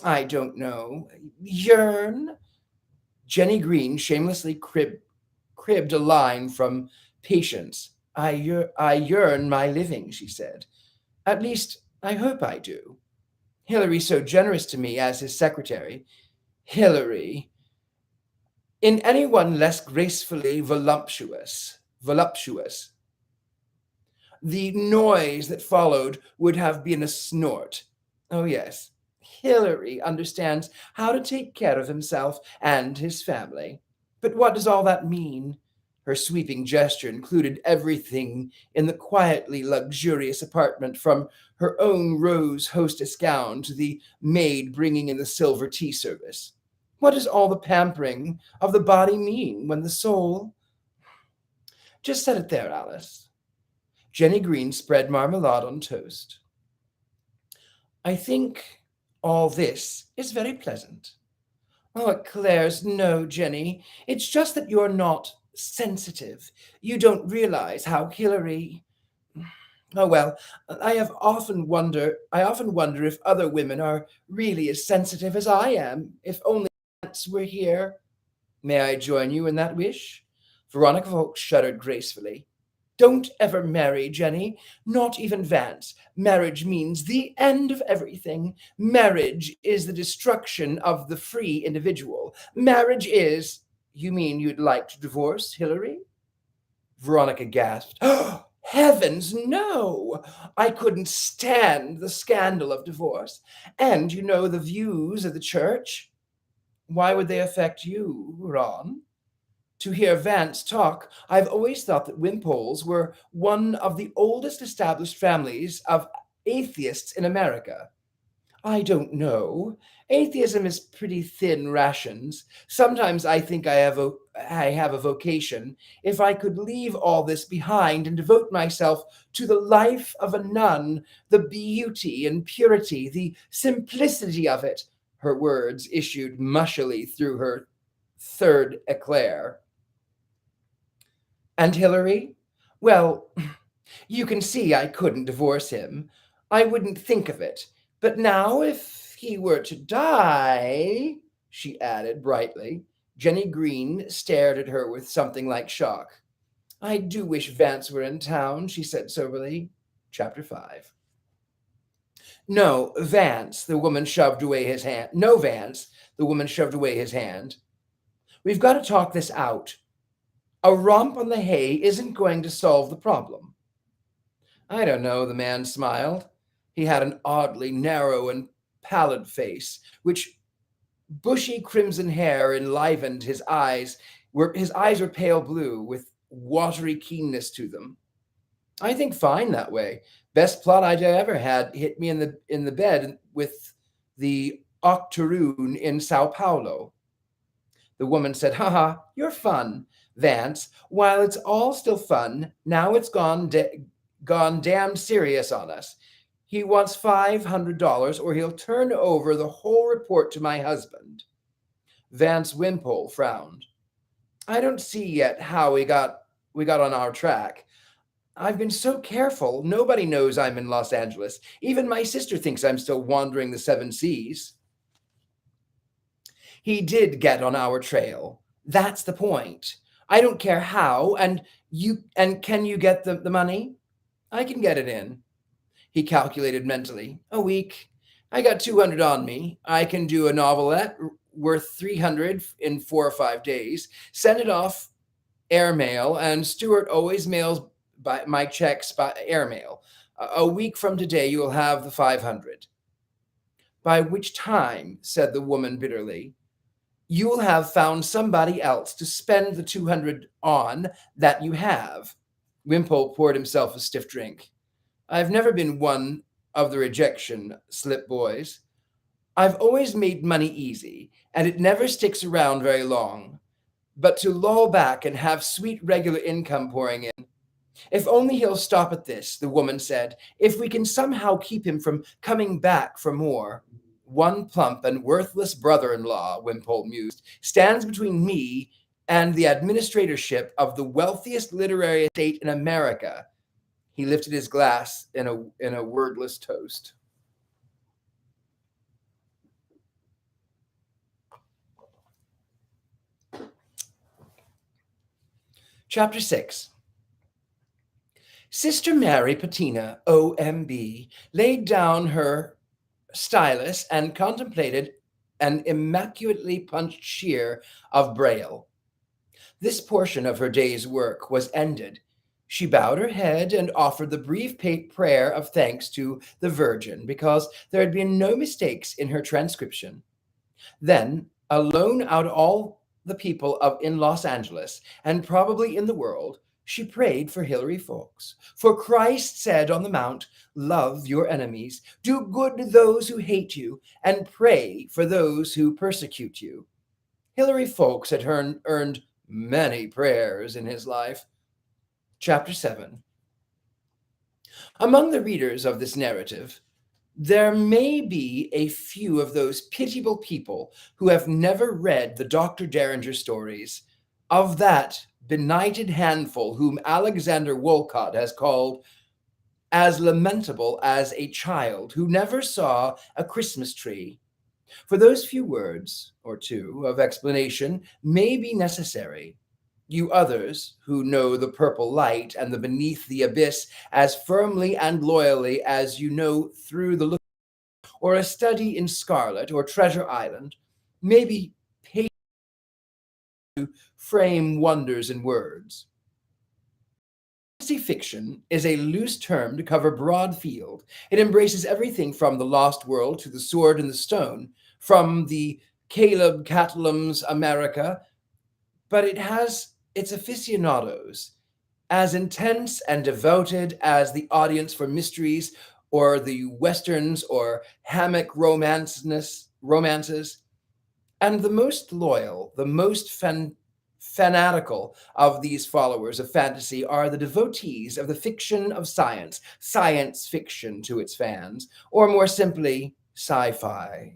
I don't know. Yearn? Jenny Green shamelessly cribbed a line from Patience. I yearn my living, she said. At least, I hope I do. Hilary's so generous to me as his secretary. Hilary, in anyone less gracefully voluptuous. The noise that followed would have been a snort. Oh, yes, Hilary understands how to take care of himself and his family. But what does all that mean? Her sweeping gesture included everything in the quietly luxurious apartment, from her own rose hostess gown to the maid bringing in the silver tea service. What does all the pampering of the body mean when the soul... Just set it there, Alice. Jenny Green spread marmalade on toast. I think all this is very pleasant. Oh, Claire's, no, Jenny. It's just that you're not sensitive. You don't realize how Hilary... Oh, well, I often wonder if other women are really as sensitive as I am, if only Vance were here. May I join you in that wish? Veronica Fawkes shuddered gracefully. Don't ever marry, Jenny, not even Vance. Marriage means the end of everything. Marriage is the destruction of the free individual. Marriage is... You mean you'd like to divorce Hilary? Veronica gasped. Oh, heavens, no! I couldn't stand the scandal of divorce. And you know the views of the church. Why would they affect you, Ron? To hear Vance talk, I've always thought that Wimpoles were one of the oldest established families of atheists in America. I don't know. Atheism is pretty thin rations. Sometimes I think I have a vocation. If I could leave all this behind and devote myself to the life of a nun, the beauty and purity, the simplicity of it, her words issued mushily through her third eclair. And Hilary? Well, you can see I couldn't divorce him. I wouldn't think of it. But now, if he were to die, she added brightly. Jenny Green stared at her with something like shock. I do wish Vance were in town, she said soberly. Chapter 5. No, Vance, the woman shoved away his hand. No, Vance, the woman shoved away his hand. We've got to talk this out. A romp on the hay isn't going to solve the problem. I don't know, the man smiled. He had an oddly narrow and pallid face, which bushy crimson hair enlivened his eyes. His eyes were pale blue, with watery keenness to them. I think fine that way. Best plot I ever had hit me in the bed with the octoroon in Sao Paulo. The woman said, "Ha, you're fun, Vance. While it's all still fun, now it's gone damned serious on us. He wants $500 or he'll turn over the whole report to my husband." Vance Wimpole frowned. I don't see yet how we got on our track. I've been so careful. Nobody knows I'm in Los Angeles. Even my sister thinks I'm still wandering the seven seas. He did get on our trail. That's the point. I don't care how, and can you get the money? I can get it in. He calculated mentally. A week. I got 200 on me. I can do a novelette worth 300 in 4 or 5 days. Send it off airmail, and Stuart always mails by my checks by airmail. A week from today, you will have the 500. By which time, said the woman bitterly, you will have found somebody else to spend the 200 on that you have. Wimpole poured himself a stiff drink. I've never been one of the rejection slip boys. I've always made money easy, and it never sticks around very long. But to loll back and have sweet regular income pouring in. If only he'll stop at this, the woman said. If we can somehow keep him from coming back for more. One plump and worthless brother-in-law, Wimpole mused, stands between me and the administratorship of the wealthiest literary estate in America. He lifted his glass in a wordless toast. Chapter 6. Sister Mary Patina, OMB, laid down her stylus and contemplated an immaculately punched shear of braille. This portion of her day's work was ended. She bowed her head and offered the brief prayer of thanks to the Virgin because there had been no mistakes in her transcription. Then, alone out of all the people in Los Angeles, and probably in the world, she prayed for Hilary Folks. For Christ said on the Mount, love your enemies, do good to those who hate you, and pray for those who persecute you. Hilary Folks had earned many prayers in his life. Chapter 7. Among the readers of this narrative, there may be a few of those pitiable people who have never read the Dr. Derringer stories, of that benighted handful whom Alexander Wolcott has called as lamentable as a child who never saw a Christmas tree. For those few words, or two, of explanation may be necessary. You others, who know the purple light and the beneath the abyss as firmly and loyally as you know through the look, or a study in Scarlet or Treasure Island, may be paid to frame wonders in words. Fantasy fiction is a loose term to cover broad field. It embraces everything from the Lost World to the Sword and the Stone, from the Caleb Catalum's America, but it has its aficionados, as intense and devoted as the audience for mysteries or the westerns or hammock romances, and the most loyal, the most fanatical of these followers of fantasy are the devotees of the fiction of science, science fiction to its fans, or more simply, sci-fi.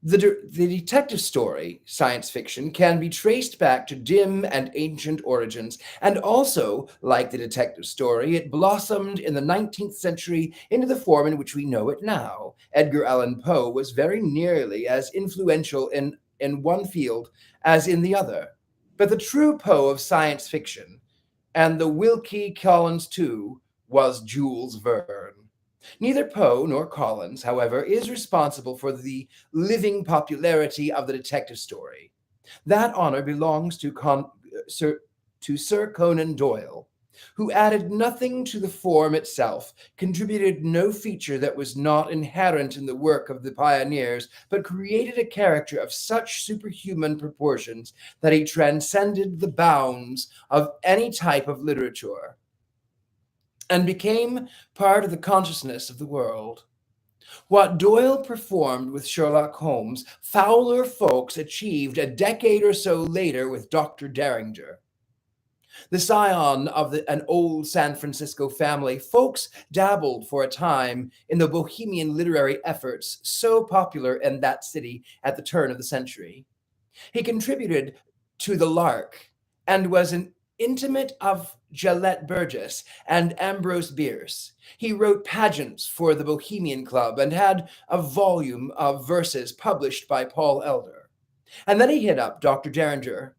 The detective story, science fiction, can be traced back to dim and ancient origins, and also, like the detective story, it blossomed in the 19th century into the form in which we know it now. Edgar Allan Poe was very nearly as influential in one field as in the other. But the true Poe of science fiction, and the Wilkie Collins too, was Jules Verne. Neither Poe nor Collins, however, is responsible for the living popularity of the detective story. That honor belongs to Sir Conan Doyle, who added nothing to the form itself, contributed no feature that was not inherent in the work of the pioneers, but created a character of such superhuman proportions that he transcended the bounds of any type of literature and became part of the consciousness of the world. What Doyle performed with Sherlock Holmes, Fowler Folks achieved a decade or so later with Dr. Derringer. The scion of an old San Francisco family, Folks dabbled for a time in the bohemian literary efforts so popular in that city at the turn of the century. He contributed to The Lark and was an intimate of Gillette Burgess, and Ambrose Bierce. He wrote pageants for the Bohemian Club and had a volume of verses published by Paul Elder. And then he hit up Dr. Derringer.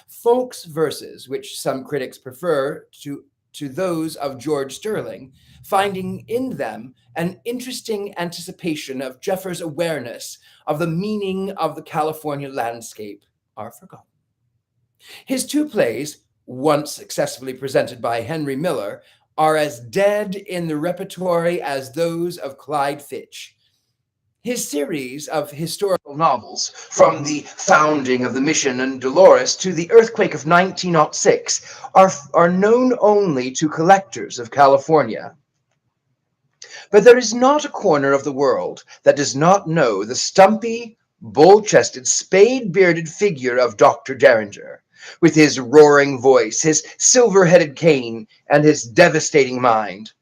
Folk's verses, which some critics prefer to those of George Sterling, finding in them an interesting anticipation of Jeffers' awareness of the meaning of the California landscape, are forgotten. His two plays, once successfully presented by Henry Miller, are as dead in the repertory as those of Clyde Fitch. His series of historical novels, from the founding of the mission in Dolores to the earthquake of 1906, are known only to collectors of California. But there is not a corner of the world that does not know the stumpy, bull-chested, spade-bearded figure of Dr. Derringer, with his roaring voice, his silver-headed cane, and his devastating mind.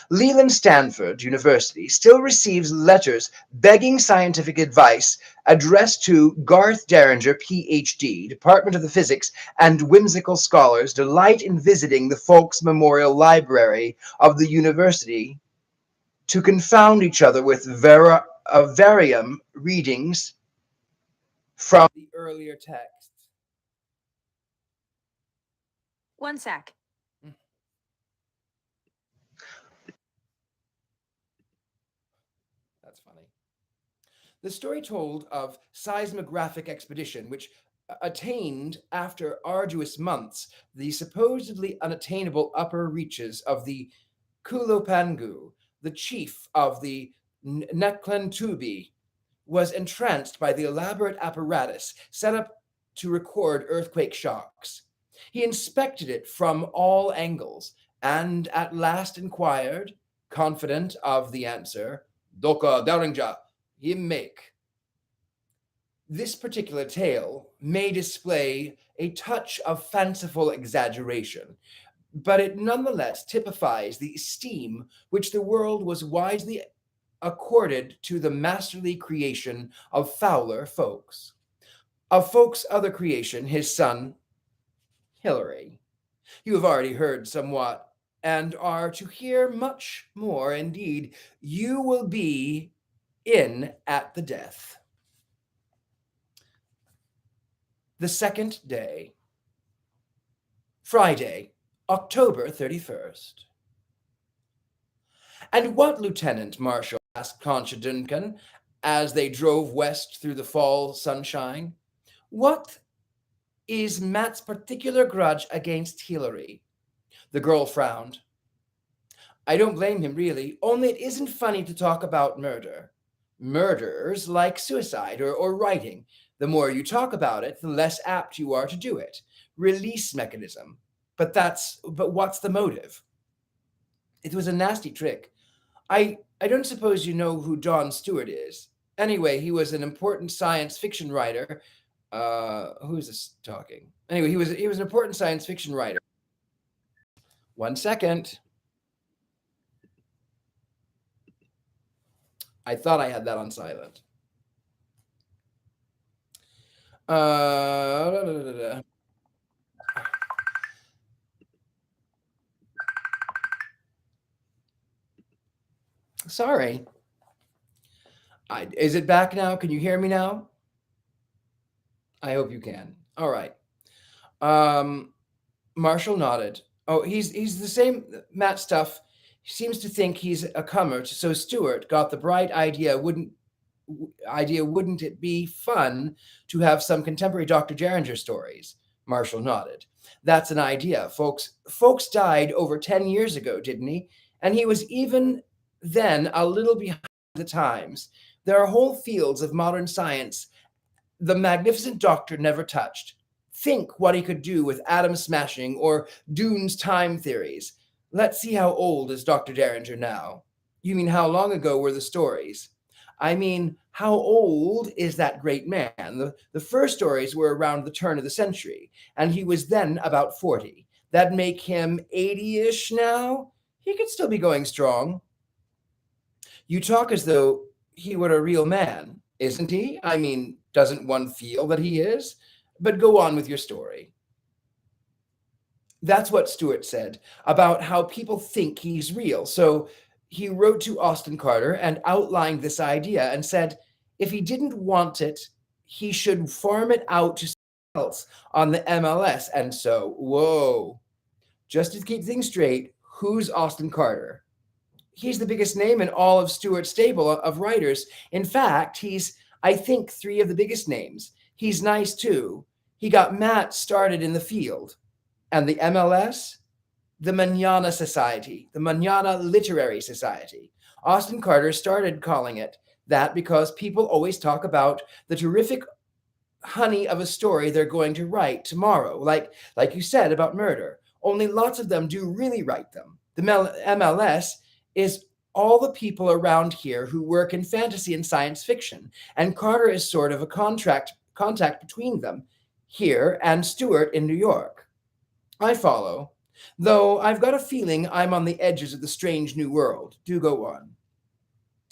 Leland Stanford University still receives letters begging scientific advice addressed to Garth Derringer, Ph.D., Department of the Physics, and whimsical scholars delight in visiting the Folks Memorial Library of the university to confound each other with varium readings from the earlier text. One sec. That's funny. The story told of seismographic expedition, which attained after arduous months the supposedly unattainable upper reaches of the Kulopangu, the chief of the Neklentubi, was entranced by the elaborate apparatus set up to record earthquake shocks. He inspected it from all angles and at last inquired, confident of the answer, Doka Derringer, him make. This particular tale may display a touch of fanciful exaggeration, but it nonetheless typifies the esteem which the world was wisely accorded to the masterly creation of Fowler Folks. Of Folks' other creation, his son, Hilary. You have already heard somewhat, and are to hear much more. Indeed, you will be in at the death. The second day, Friday, October 31st. And what, Lieutenant Marshal? Asked Concha Duncan as they drove west through the fall sunshine. What is Matt's particular grudge against Hilary? The girl frowned. I don't blame him, really, only it isn't funny to talk about murder. Murder's like suicide or writing. The more you talk about it, the less apt you are to do it. Release mechanism. But what's the motive? It was a nasty trick. I don't suppose you know who John Stewart is. Anyway, he was an important science fiction writer. Who is this talking? Anyway, he was an important science fiction writer. 1 second. I thought I had that on silent. Sorry. Is it back now? Can you hear me now? I hope you can. All right. Marshall nodded. Oh, he's the same Matt stuff. He seems to think he's a comer, so Stewart got the bright idea. Wouldn't it be fun to have some contemporary Dr. Derringer stories? Marshall nodded. That's an idea. Folks died over 10 years ago, didn't he? And he was even then a little behind the times. There are whole fields of modern science the magnificent doctor never touched. Think what he could do with atom smashing or Dune's time theories. Let's see, how old is Dr. Derringer now? You mean how long ago were the stories? I mean, how old is that great man? The first stories were around the turn of the century, and he was then about 40. That'd make him 80-ish now? He could still be going strong. You talk as though he were a real man, isn't he? I mean, doesn't one feel that he is? But go on with your story. That's what Stewart said about how people think he's real. So he wrote to Austin Carter and outlined this idea and said if he didn't want it, he should farm it out to someone else on the MLS. And so, whoa, just to keep things straight, who's Austin Carter? He's the biggest name in all of Stewart's stable of writers. In fact, he's, I think, three of the biggest names. He's nice too. He got Matt started in the field. And the MLS? The Manana Society, the Manana Literary Society. Austin Carter started calling it that because people always talk about the terrific honey of a story they're going to write tomorrow, like you said about murder. Only lots of them do really write them. The MLS is all the people around here who work in fantasy and science fiction, and Carter is sort of a contact between them here and Stewart in New York. I follow, though I've got a feeling I'm on the edges of the strange new world. Do go on.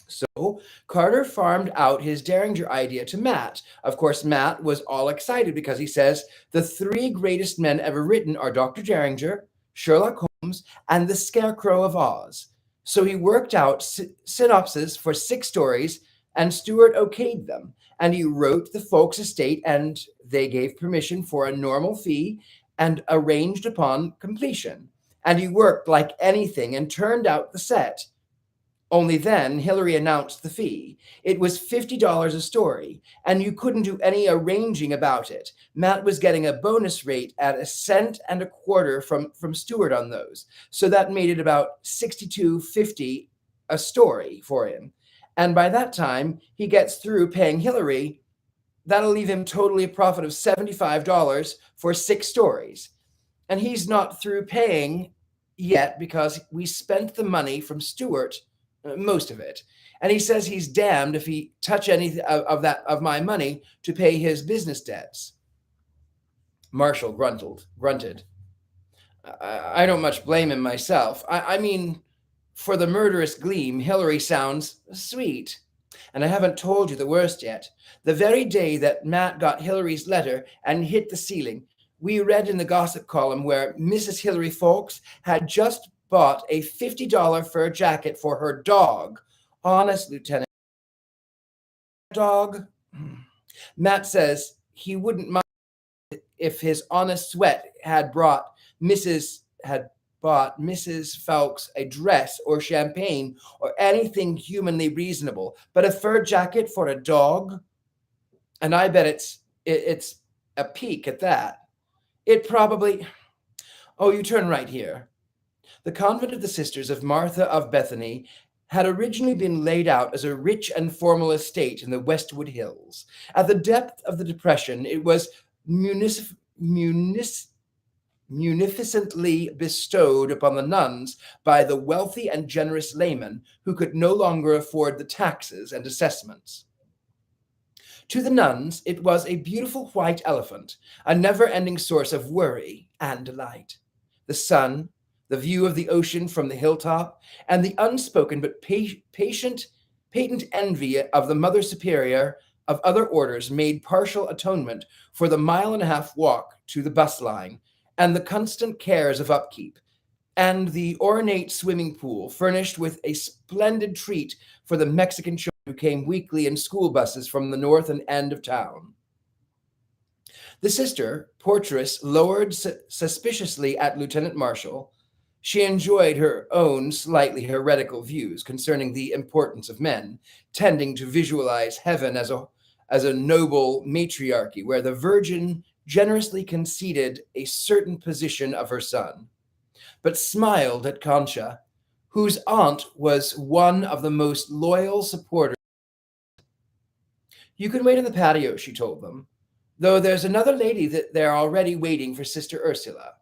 So Carter farmed out his Derringer idea to Matt. Of course, Matt was all excited because he says the three greatest men ever written are Dr. Derringer, Sherlock Holmes, and the Scarecrow of Oz. So he worked out synopses for 6 stories, and Stewart okayed them. And he wrote the folks' estate, and they gave permission for a normal fee and arranged upon completion. And he worked like anything and turned out the set. Only then Hillary announced the fee. It was $50 a story, and you couldn't do any arranging about it. Matt was getting a bonus rate at 1.25 cents from Stewart on those. So that made it about $62.50 a story for him. And by that time, he gets through paying Hillary. That'll leave him totally a profit of $75 for 6 stories. And he's not through paying yet because we spent the money from Stewart, most of it. And he says he's damned if he touch any of my money to pay his business debts. Marshall grunted. I don't much blame him myself. I mean, for the murderous gleam, Hillary sounds sweet. And I haven't told you the worst yet. The very day that Matt got Hillary's letter and hit the ceiling, we read in the gossip column where Mrs. Hillary Fawkes had just bought a $50 fur jacket for her dog. Honest, Lieutenant. Dog? Matt says he wouldn't mind if his honest sweat had bought Mrs. Fawkes a dress or champagne or anything humanly reasonable, but a fur jacket for a dog? And I bet it's a peak at that. It probably... Oh, you turn right here. The convent of the Sisters of Martha of Bethany had originally been laid out as a rich and formal estate in the Westwood Hills. At the depth of the Depression, it was munificently bestowed upon the nuns by the wealthy and generous laymen who could no longer afford the taxes and assessments. To the nuns, it was a beautiful white elephant, a never-ending source of worry and delight. The sun, the view of the ocean from the hilltop, and the unspoken but patent envy of the Mother Superior of other orders made partial atonement for the 1.5-mile walk to the bus line and the constant cares of upkeep, and the ornate swimming pool furnished with a splendid treat for the Mexican children who came weekly in school buses from the north and end of town. The sister, portress, lowered suspiciously at Lieutenant Marshall. She enjoyed her own slightly heretical views concerning the importance of men, tending to visualize heaven as a noble matriarchy where the Virgin generously conceded a certain position of her son, but smiled at Concha, whose aunt was one of the most loyal supporters. You can wait in the patio, she told them, though there's another lady that they're already waiting for Sister Ursula.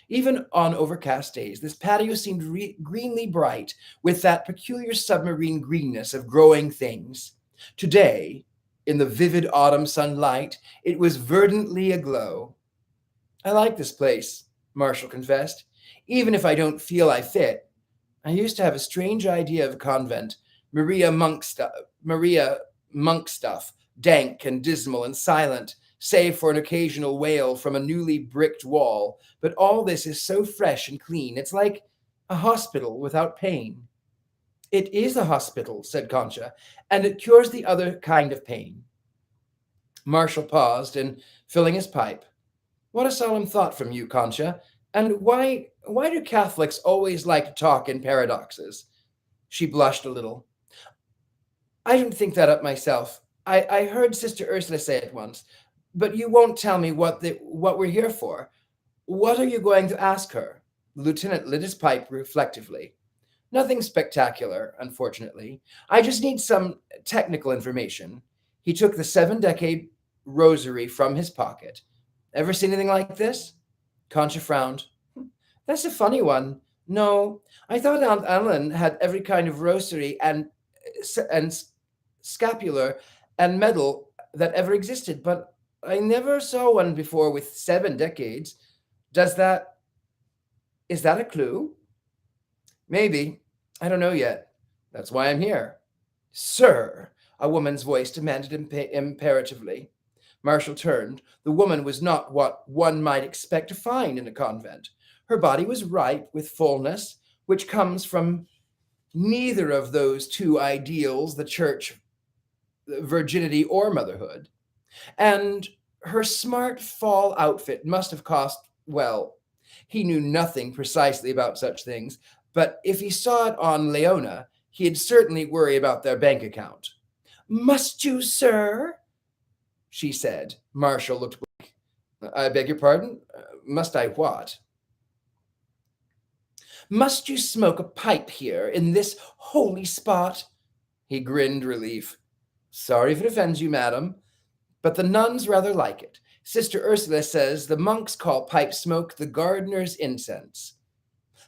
Even on overcast days, this patio seemed greenly bright with that peculiar submarine greenness of growing things. Today, in the vivid autumn sunlight, it was verdantly aglow. I like this place, Marshall confessed, even if I don't feel I fit. I used to have a strange idea of a convent, Maria monk stuff, dank and dismal and silent, save for an occasional wail from a newly bricked wall, but all this is so fresh and clean. It's like a hospital without pain. It is a hospital, said Concha, and it cures the other kind of pain. Marshall paused and filling his pipe. What a solemn thought from you, Concha. And why do Catholics always like to talk in paradoxes? She blushed a little. I didn't think that up myself. I heard Sister Ursula say it once, but you won't tell me what we're here for. What are you going to ask her? The lieutenant lit his pipe reflectively. Nothing spectacular, unfortunately. I just need some technical information. He took the 7-decade rosary from his pocket. Ever seen anything like this? Concha frowned. That's a funny one. No, I thought Aunt Ellen had every kind of rosary and scapular and medal that ever existed, but I never saw one before with 7 decades. Is that a clue? Maybe. I don't know yet. That's why I'm here. Sir, a woman's voice demanded imperatively. Marshall turned. The woman was not what one might expect to find in a convent. Her body was ripe with fullness, which comes from neither of those two ideals, the church, virginity, or motherhood. And her smart fall outfit must have cost, well, he knew nothing precisely about such things, but if he saw it on Leona, he'd certainly worry about their bank account. Must you, sir? She said. Marshall looked blank. I beg your pardon? Must I what? Must you smoke a pipe here in this holy spot? He grinned relief. Sorry if it offends you, madam, but the nuns rather like it. Sister Ursula says the monks call pipe smoke the gardener's incense.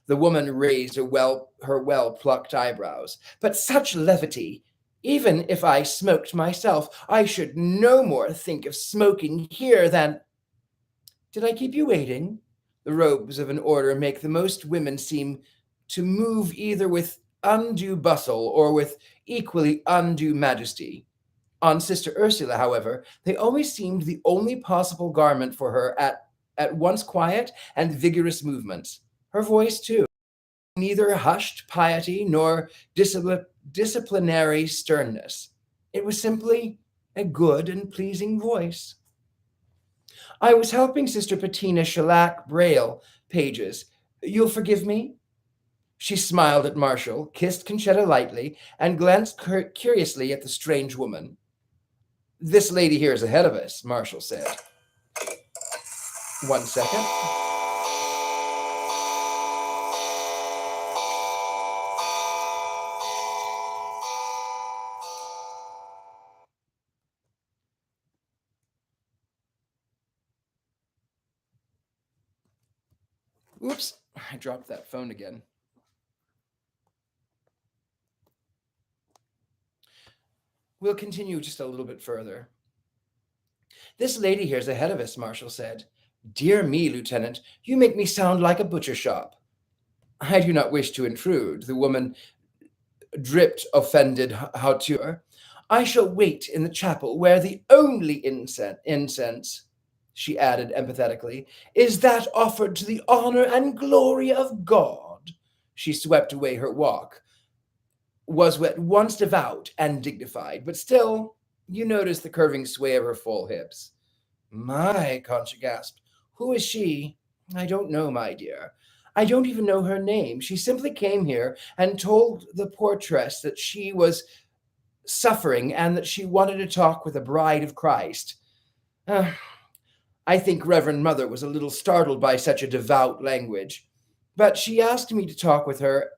The woman raised her well-plucked eyebrows. But such levity! Even if I smoked myself, I should no more think of smoking here than— Did I keep you waiting? The robes of an order make the most women seem to move either with undue bustle or with equally undue majesty. On Sister Ursula, however, they always seemed the only possible garment for her at once quiet and vigorous movements. Her voice, too, neither hushed piety nor disciplinary sternness. It was simply a good and pleasing voice. I was helping Sister Bettina shellac Braille pages. You'll forgive me? She smiled at Marshall, kissed Conchetta lightly, and glanced curiously at the strange woman. This lady here is ahead of us, Marshall said. 1 second. Oops, I dropped that phone again. We'll continue just a little bit further. This lady here's ahead of us, Marshall said. Dear me, Lieutenant, you make me sound like a butcher shop. I do not wish to intrude, the woman dripped offended hauteur. I shall wait in the chapel where the only incense, she added empathetically, is that offered to the honor and glory of God. She swept away her walk, was at once devout and dignified, but still, you noticed the curving sway of her full hips. My, Concha gasped. Who is she? I don't know, my dear. I don't even know her name. She simply came here and told the portress that she was suffering and that she wanted to talk with a bride of Christ. I think Reverend Mother was a little startled by such a devout language, but she asked me to talk with her.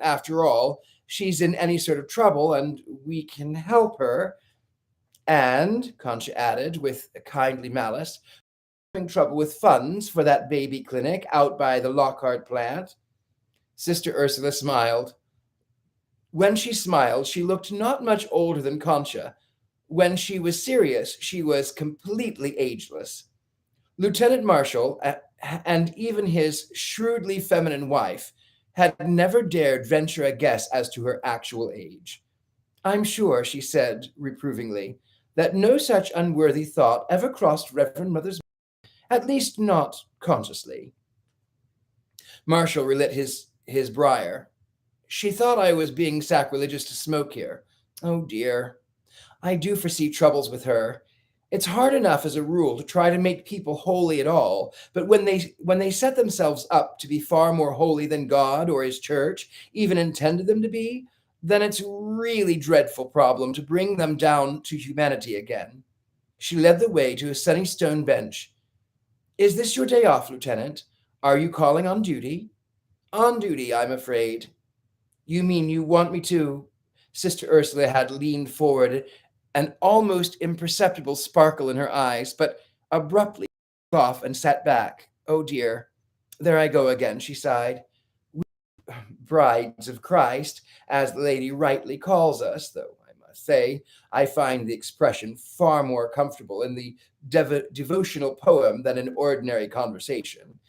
After all, she's in any sort of trouble and we can help her. And, Concha added with a kindly malice, having trouble with funds for that baby clinic out by the Lockhart plant. Sister Ursula smiled. When she smiled, she looked not much older than Concha. When she was serious, she was completely ageless. Lieutenant Marshall, and even his shrewdly feminine wife, had never dared venture a guess as to her actual age. I'm sure, she said reprovingly, that no such unworthy thought ever crossed Reverend Mother's mind, at least not consciously. Marshall relit his briar. She thought I was being sacrilegious to smoke here. Oh dear. I do foresee troubles with her. It's hard enough as a rule to try to make people holy at all, but when they set themselves up to be far more holy than God or his church even intended them to be, then it's a really dreadful problem to bring them down to humanity again. She led the way to a sunny stone bench. Is this your day off, Lieutenant? Are you calling on duty? On duty, I'm afraid. You mean you want me to? Sister Ursula had leaned forward, an almost imperceptible sparkle in her eyes, but abruptly off and sat back. Oh dear, there I go again, she sighed. We brides of Christ, as the lady rightly calls us, though I must say I find the expression far more comfortable in the devotional poem than in ordinary conversation,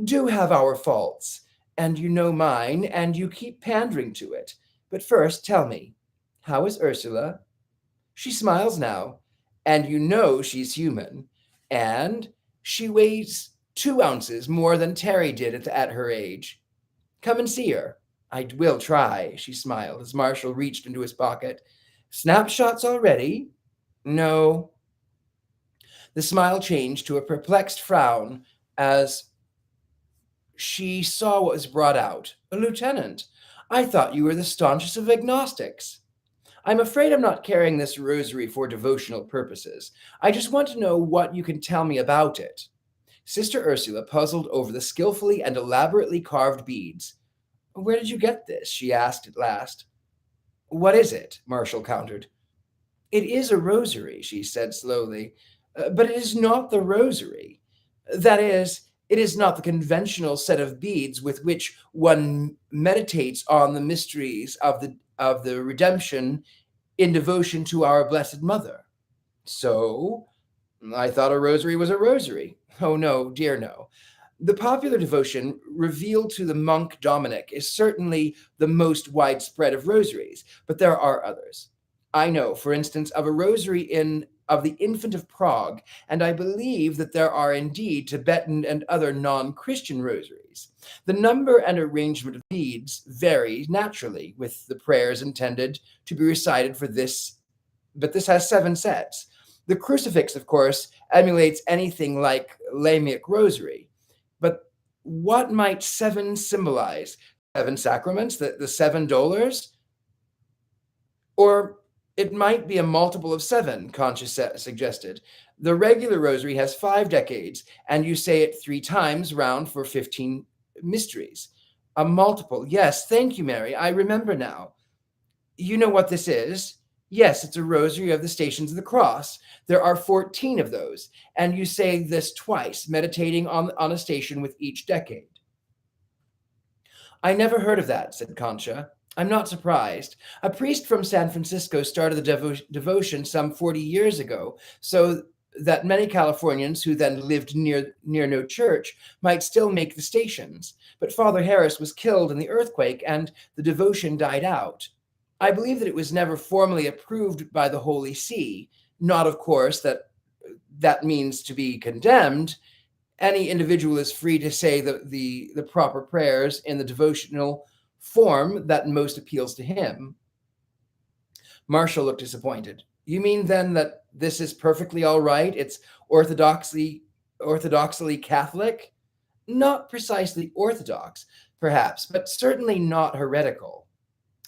do have our faults, and you know mine, and you keep pandering to it. But first, tell me, how is Ursula? She smiles now, and you know she's human, and she weighs 2 ounces more than Terry did at her age. Come and see her. I will try, she smiled as Marshall reached into his pocket. Snapshots already? No. The smile changed to a perplexed frown as she saw what was brought out. Lieutenant, I thought you were the staunchest of agnostics. I'm afraid I'm not carrying this rosary for devotional purposes. I just want to know what you can tell me about it. Sister Ursula puzzled over the skillfully and elaborately carved beads. Where did you get this? She asked at last. What is it? Marshall countered. It is a rosary, she said slowly, but it is not the rosary. That is, it is not the conventional set of beads with which one meditates on the mysteries of the redemption in devotion to our Blessed Mother. So, I thought a rosary was a rosary. Oh no, dear no. The popular devotion revealed to the monk Dominic is certainly the most widespread of rosaries, but there are others. I know, for instance, of a rosary of the Infant of Prague, and I believe that there are indeed Tibetan and other non-Christian rosaries. The number and arrangement of beads vary naturally with the prayers intended to be recited for this, but this has 7 sets. The crucifix, of course, emulates anything like Lamaic rosary. But what might 7 symbolize? 7 sacraments, the 7 dolors? Or it might be a multiple of 7, Concha suggested. The regular rosary has 5 decades, and you say it 3 times round for 15 mysteries. A multiple. Yes, thank you, Mary. I remember now. You know what this is? Yes, it's a rosary of the Stations of the Cross. There are 14 of those, and you say this twice, meditating on a station with each decade. I never heard of that, said Concha. I'm not surprised. A priest from San Francisco started the devotion some 40 years ago, so that many Californians who then lived near no church might still make the stations. But Father Harris was killed in the earthquake, and the devotion died out. I believe that it was never formally approved by the Holy See. Not, of course, that means to be condemned. Any individual is free to say the proper prayers in the devotional form that most appeals to him. Marshall looked disappointed. You mean then that this is perfectly all right? It's orthodoxly Catholic? Not precisely orthodox, perhaps, but certainly not heretical.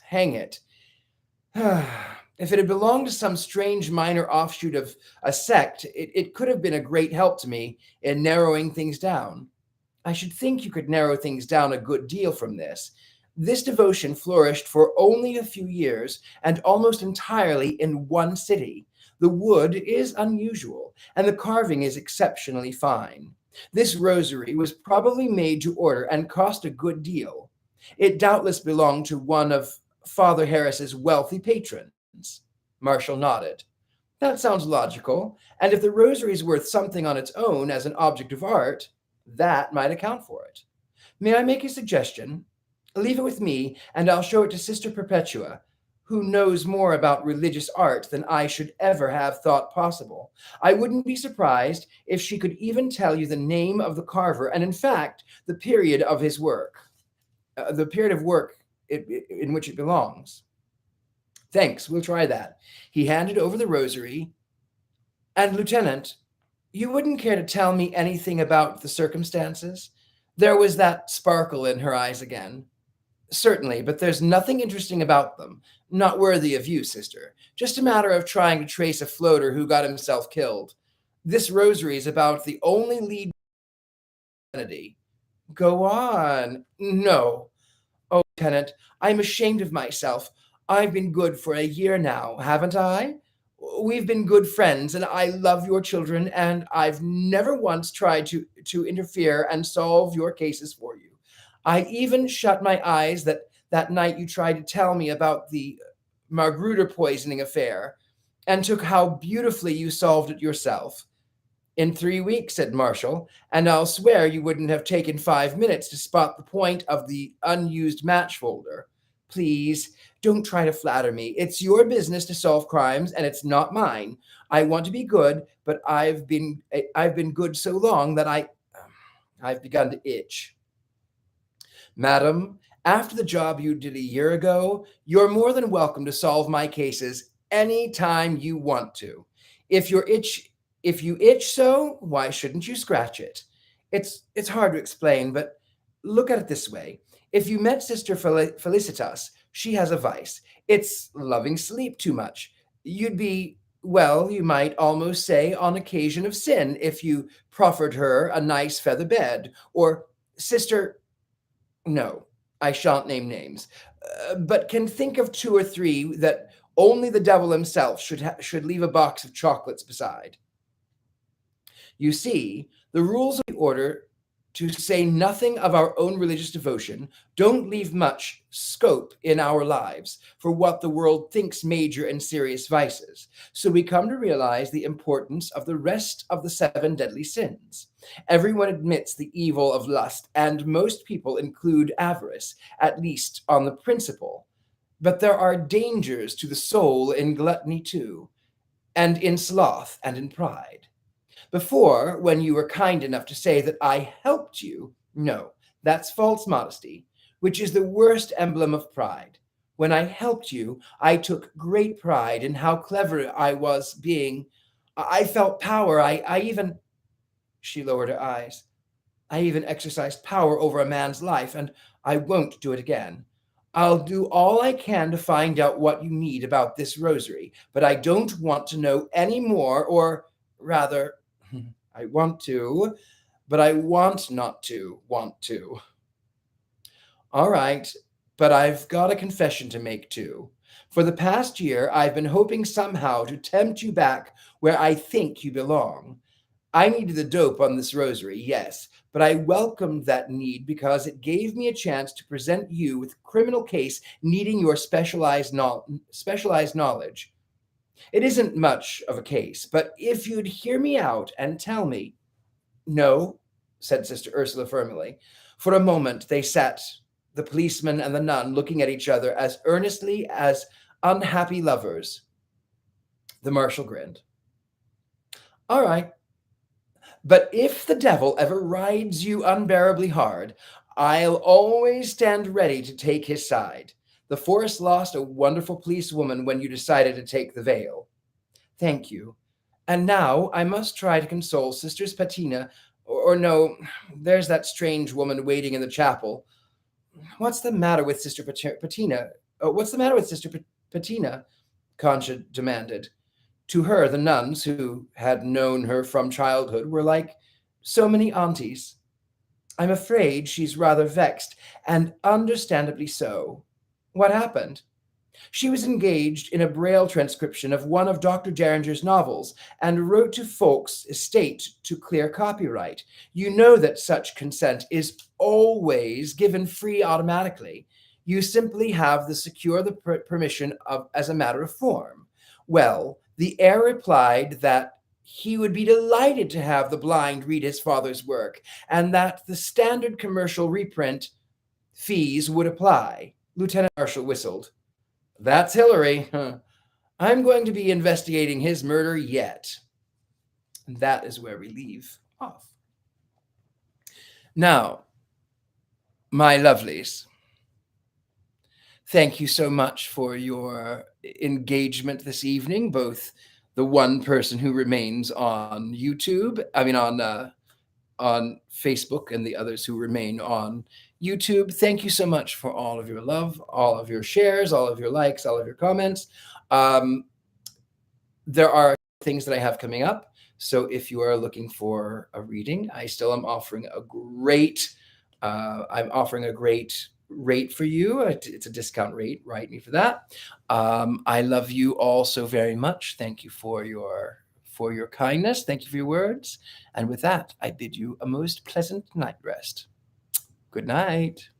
Hang it. If it had belonged to some strange minor offshoot of a sect, it could have been a great help to me in narrowing things down. I should think you could narrow things down a good deal from this. This devotion flourished for only a few years and almost entirely in one city. The wood is unusual, and the carving is exceptionally fine. This rosary was probably made to order and cost a good deal. It doubtless belonged to one of Father Harris's wealthy patrons. Marshall nodded. That sounds logical, and if the rosary is worth something on its own as an object of art, that might account for it. May I make a suggestion? Leave it with me, and I'll show it to Sister Perpetua. who knows more about religious art than I should ever have thought possible. I wouldn't be surprised if she could even tell you the name of the carver and, in fact, the period of his work, the period of work in which it belongs. Thanks, we'll try that. He handed over the rosary. And, Lieutenant, you wouldn't care to tell me anything about the circumstances? There was that sparkle in her eyes again. Certainly, but there's nothing interesting about them. Not worthy of you, sister. Just a matter of trying to trace a floater who got himself killed. This rosary is about the only lead identity. Go on. No. Oh, Lieutenant, I'm ashamed of myself. I've been good for a year now, haven't I? We've been good friends, and I love your children, and I've never once tried to interfere and solve your cases for you. I even shut my eyes that night you tried to tell me about the Magruder poisoning affair, and took how beautifully you solved it yourself. In 3 weeks, said Marshall, and I'll swear you wouldn't have taken 5 minutes to spot the point of the unused match folder. Please, don't try to flatter me. It's your business to solve crimes, and it's not mine. I want to be good, but I've been good so long that I've begun to itch. Madam, after the job you did a year ago, you're more than welcome to solve my cases any time you want to. If you itch so, why shouldn't you scratch it? It's hard to explain, but look at it this way. If you met Sister Felicitas, she has a vice. It's loving sleep too much. You'd be, well, you might almost say on occasion of sin if you proffered her a nice feather bed. Or Sister, no, I shan't name names, but can think of 2 or 3 that only the devil himself should leave a box of chocolates beside. You see, the rules of the order, to say nothing of our own religious devotion, don't leave much scope in our lives for what the world thinks major and serious vices. So we come to realize the importance of the rest of the 7 deadly sins. Everyone admits the evil of lust, and most people include avarice, at least on the principle. But there are dangers to the soul in gluttony too, and in sloth and in pride. Before, when you were kind enough to say that I helped you, no, that's false modesty, which is the worst emblem of pride. When I helped you, I took great pride in how clever I was being. I felt power. I even, she lowered her eyes, I even exercised power over a man's life, and I won't do it again. I'll do all I can to find out what you need about this rosary, but I don't want to know any more, or rather, I want to, but I want not to want to. All right, but I've got a confession to make too. For the past year, I've been hoping somehow to tempt you back where I think you belong. I needed the dope on this rosary, yes, but I welcomed that need because it gave me a chance to present you with a criminal case needing your specialized knowledge. It isn't much of a case, but if you'd hear me out and tell me. No, said Sister Ursula firmly. For a moment they sat, the policeman and the nun, looking at each other as earnestly as unhappy lovers. The marshal grinned. All right, but if the devil ever rides you unbearably hard, I'll always stand ready to take his side. The forest lost a wonderful policewoman when you decided to take the veil. Thank you. And now I must try to console Sisters Patina, or no, there's that strange woman waiting in the chapel. What's the matter with Sister Patina? What's the matter with Sister Patina? Concha demanded. To her, the nuns, who had known her from childhood, were like so many aunties. I'm afraid she's rather vexed, and understandably so. What happened? She was engaged in a Braille transcription of one of Dr. Derringer's novels and wrote to Folk's estate to clear copyright. You know that such consent is always given free automatically. You simply have to secure the permission as a matter of form. Well, the heir replied that he would be delighted to have the blind read his father's work, and that the standard commercial reprint fees would apply. Lieutenant Marshall whistled. That's Hillary. Huh. I'm going to be investigating his murder yet. And that is where we leave off. Now, my lovelies, thank you so much for your engagement this evening, both the one person who remains on YouTube, on Facebook, and the others who remain on YouTube. Thank you so much for all of your love, all of your shares, all of your likes, all of your comments. There are things that I have coming up. So if you are looking for a reading, I still am offering a great, rate for you. It's a discount rate. Write me for that. I love you all so very much. Thank you for your kindness. Thank you for your words. And with that, I bid you a most pleasant night rest. Good night.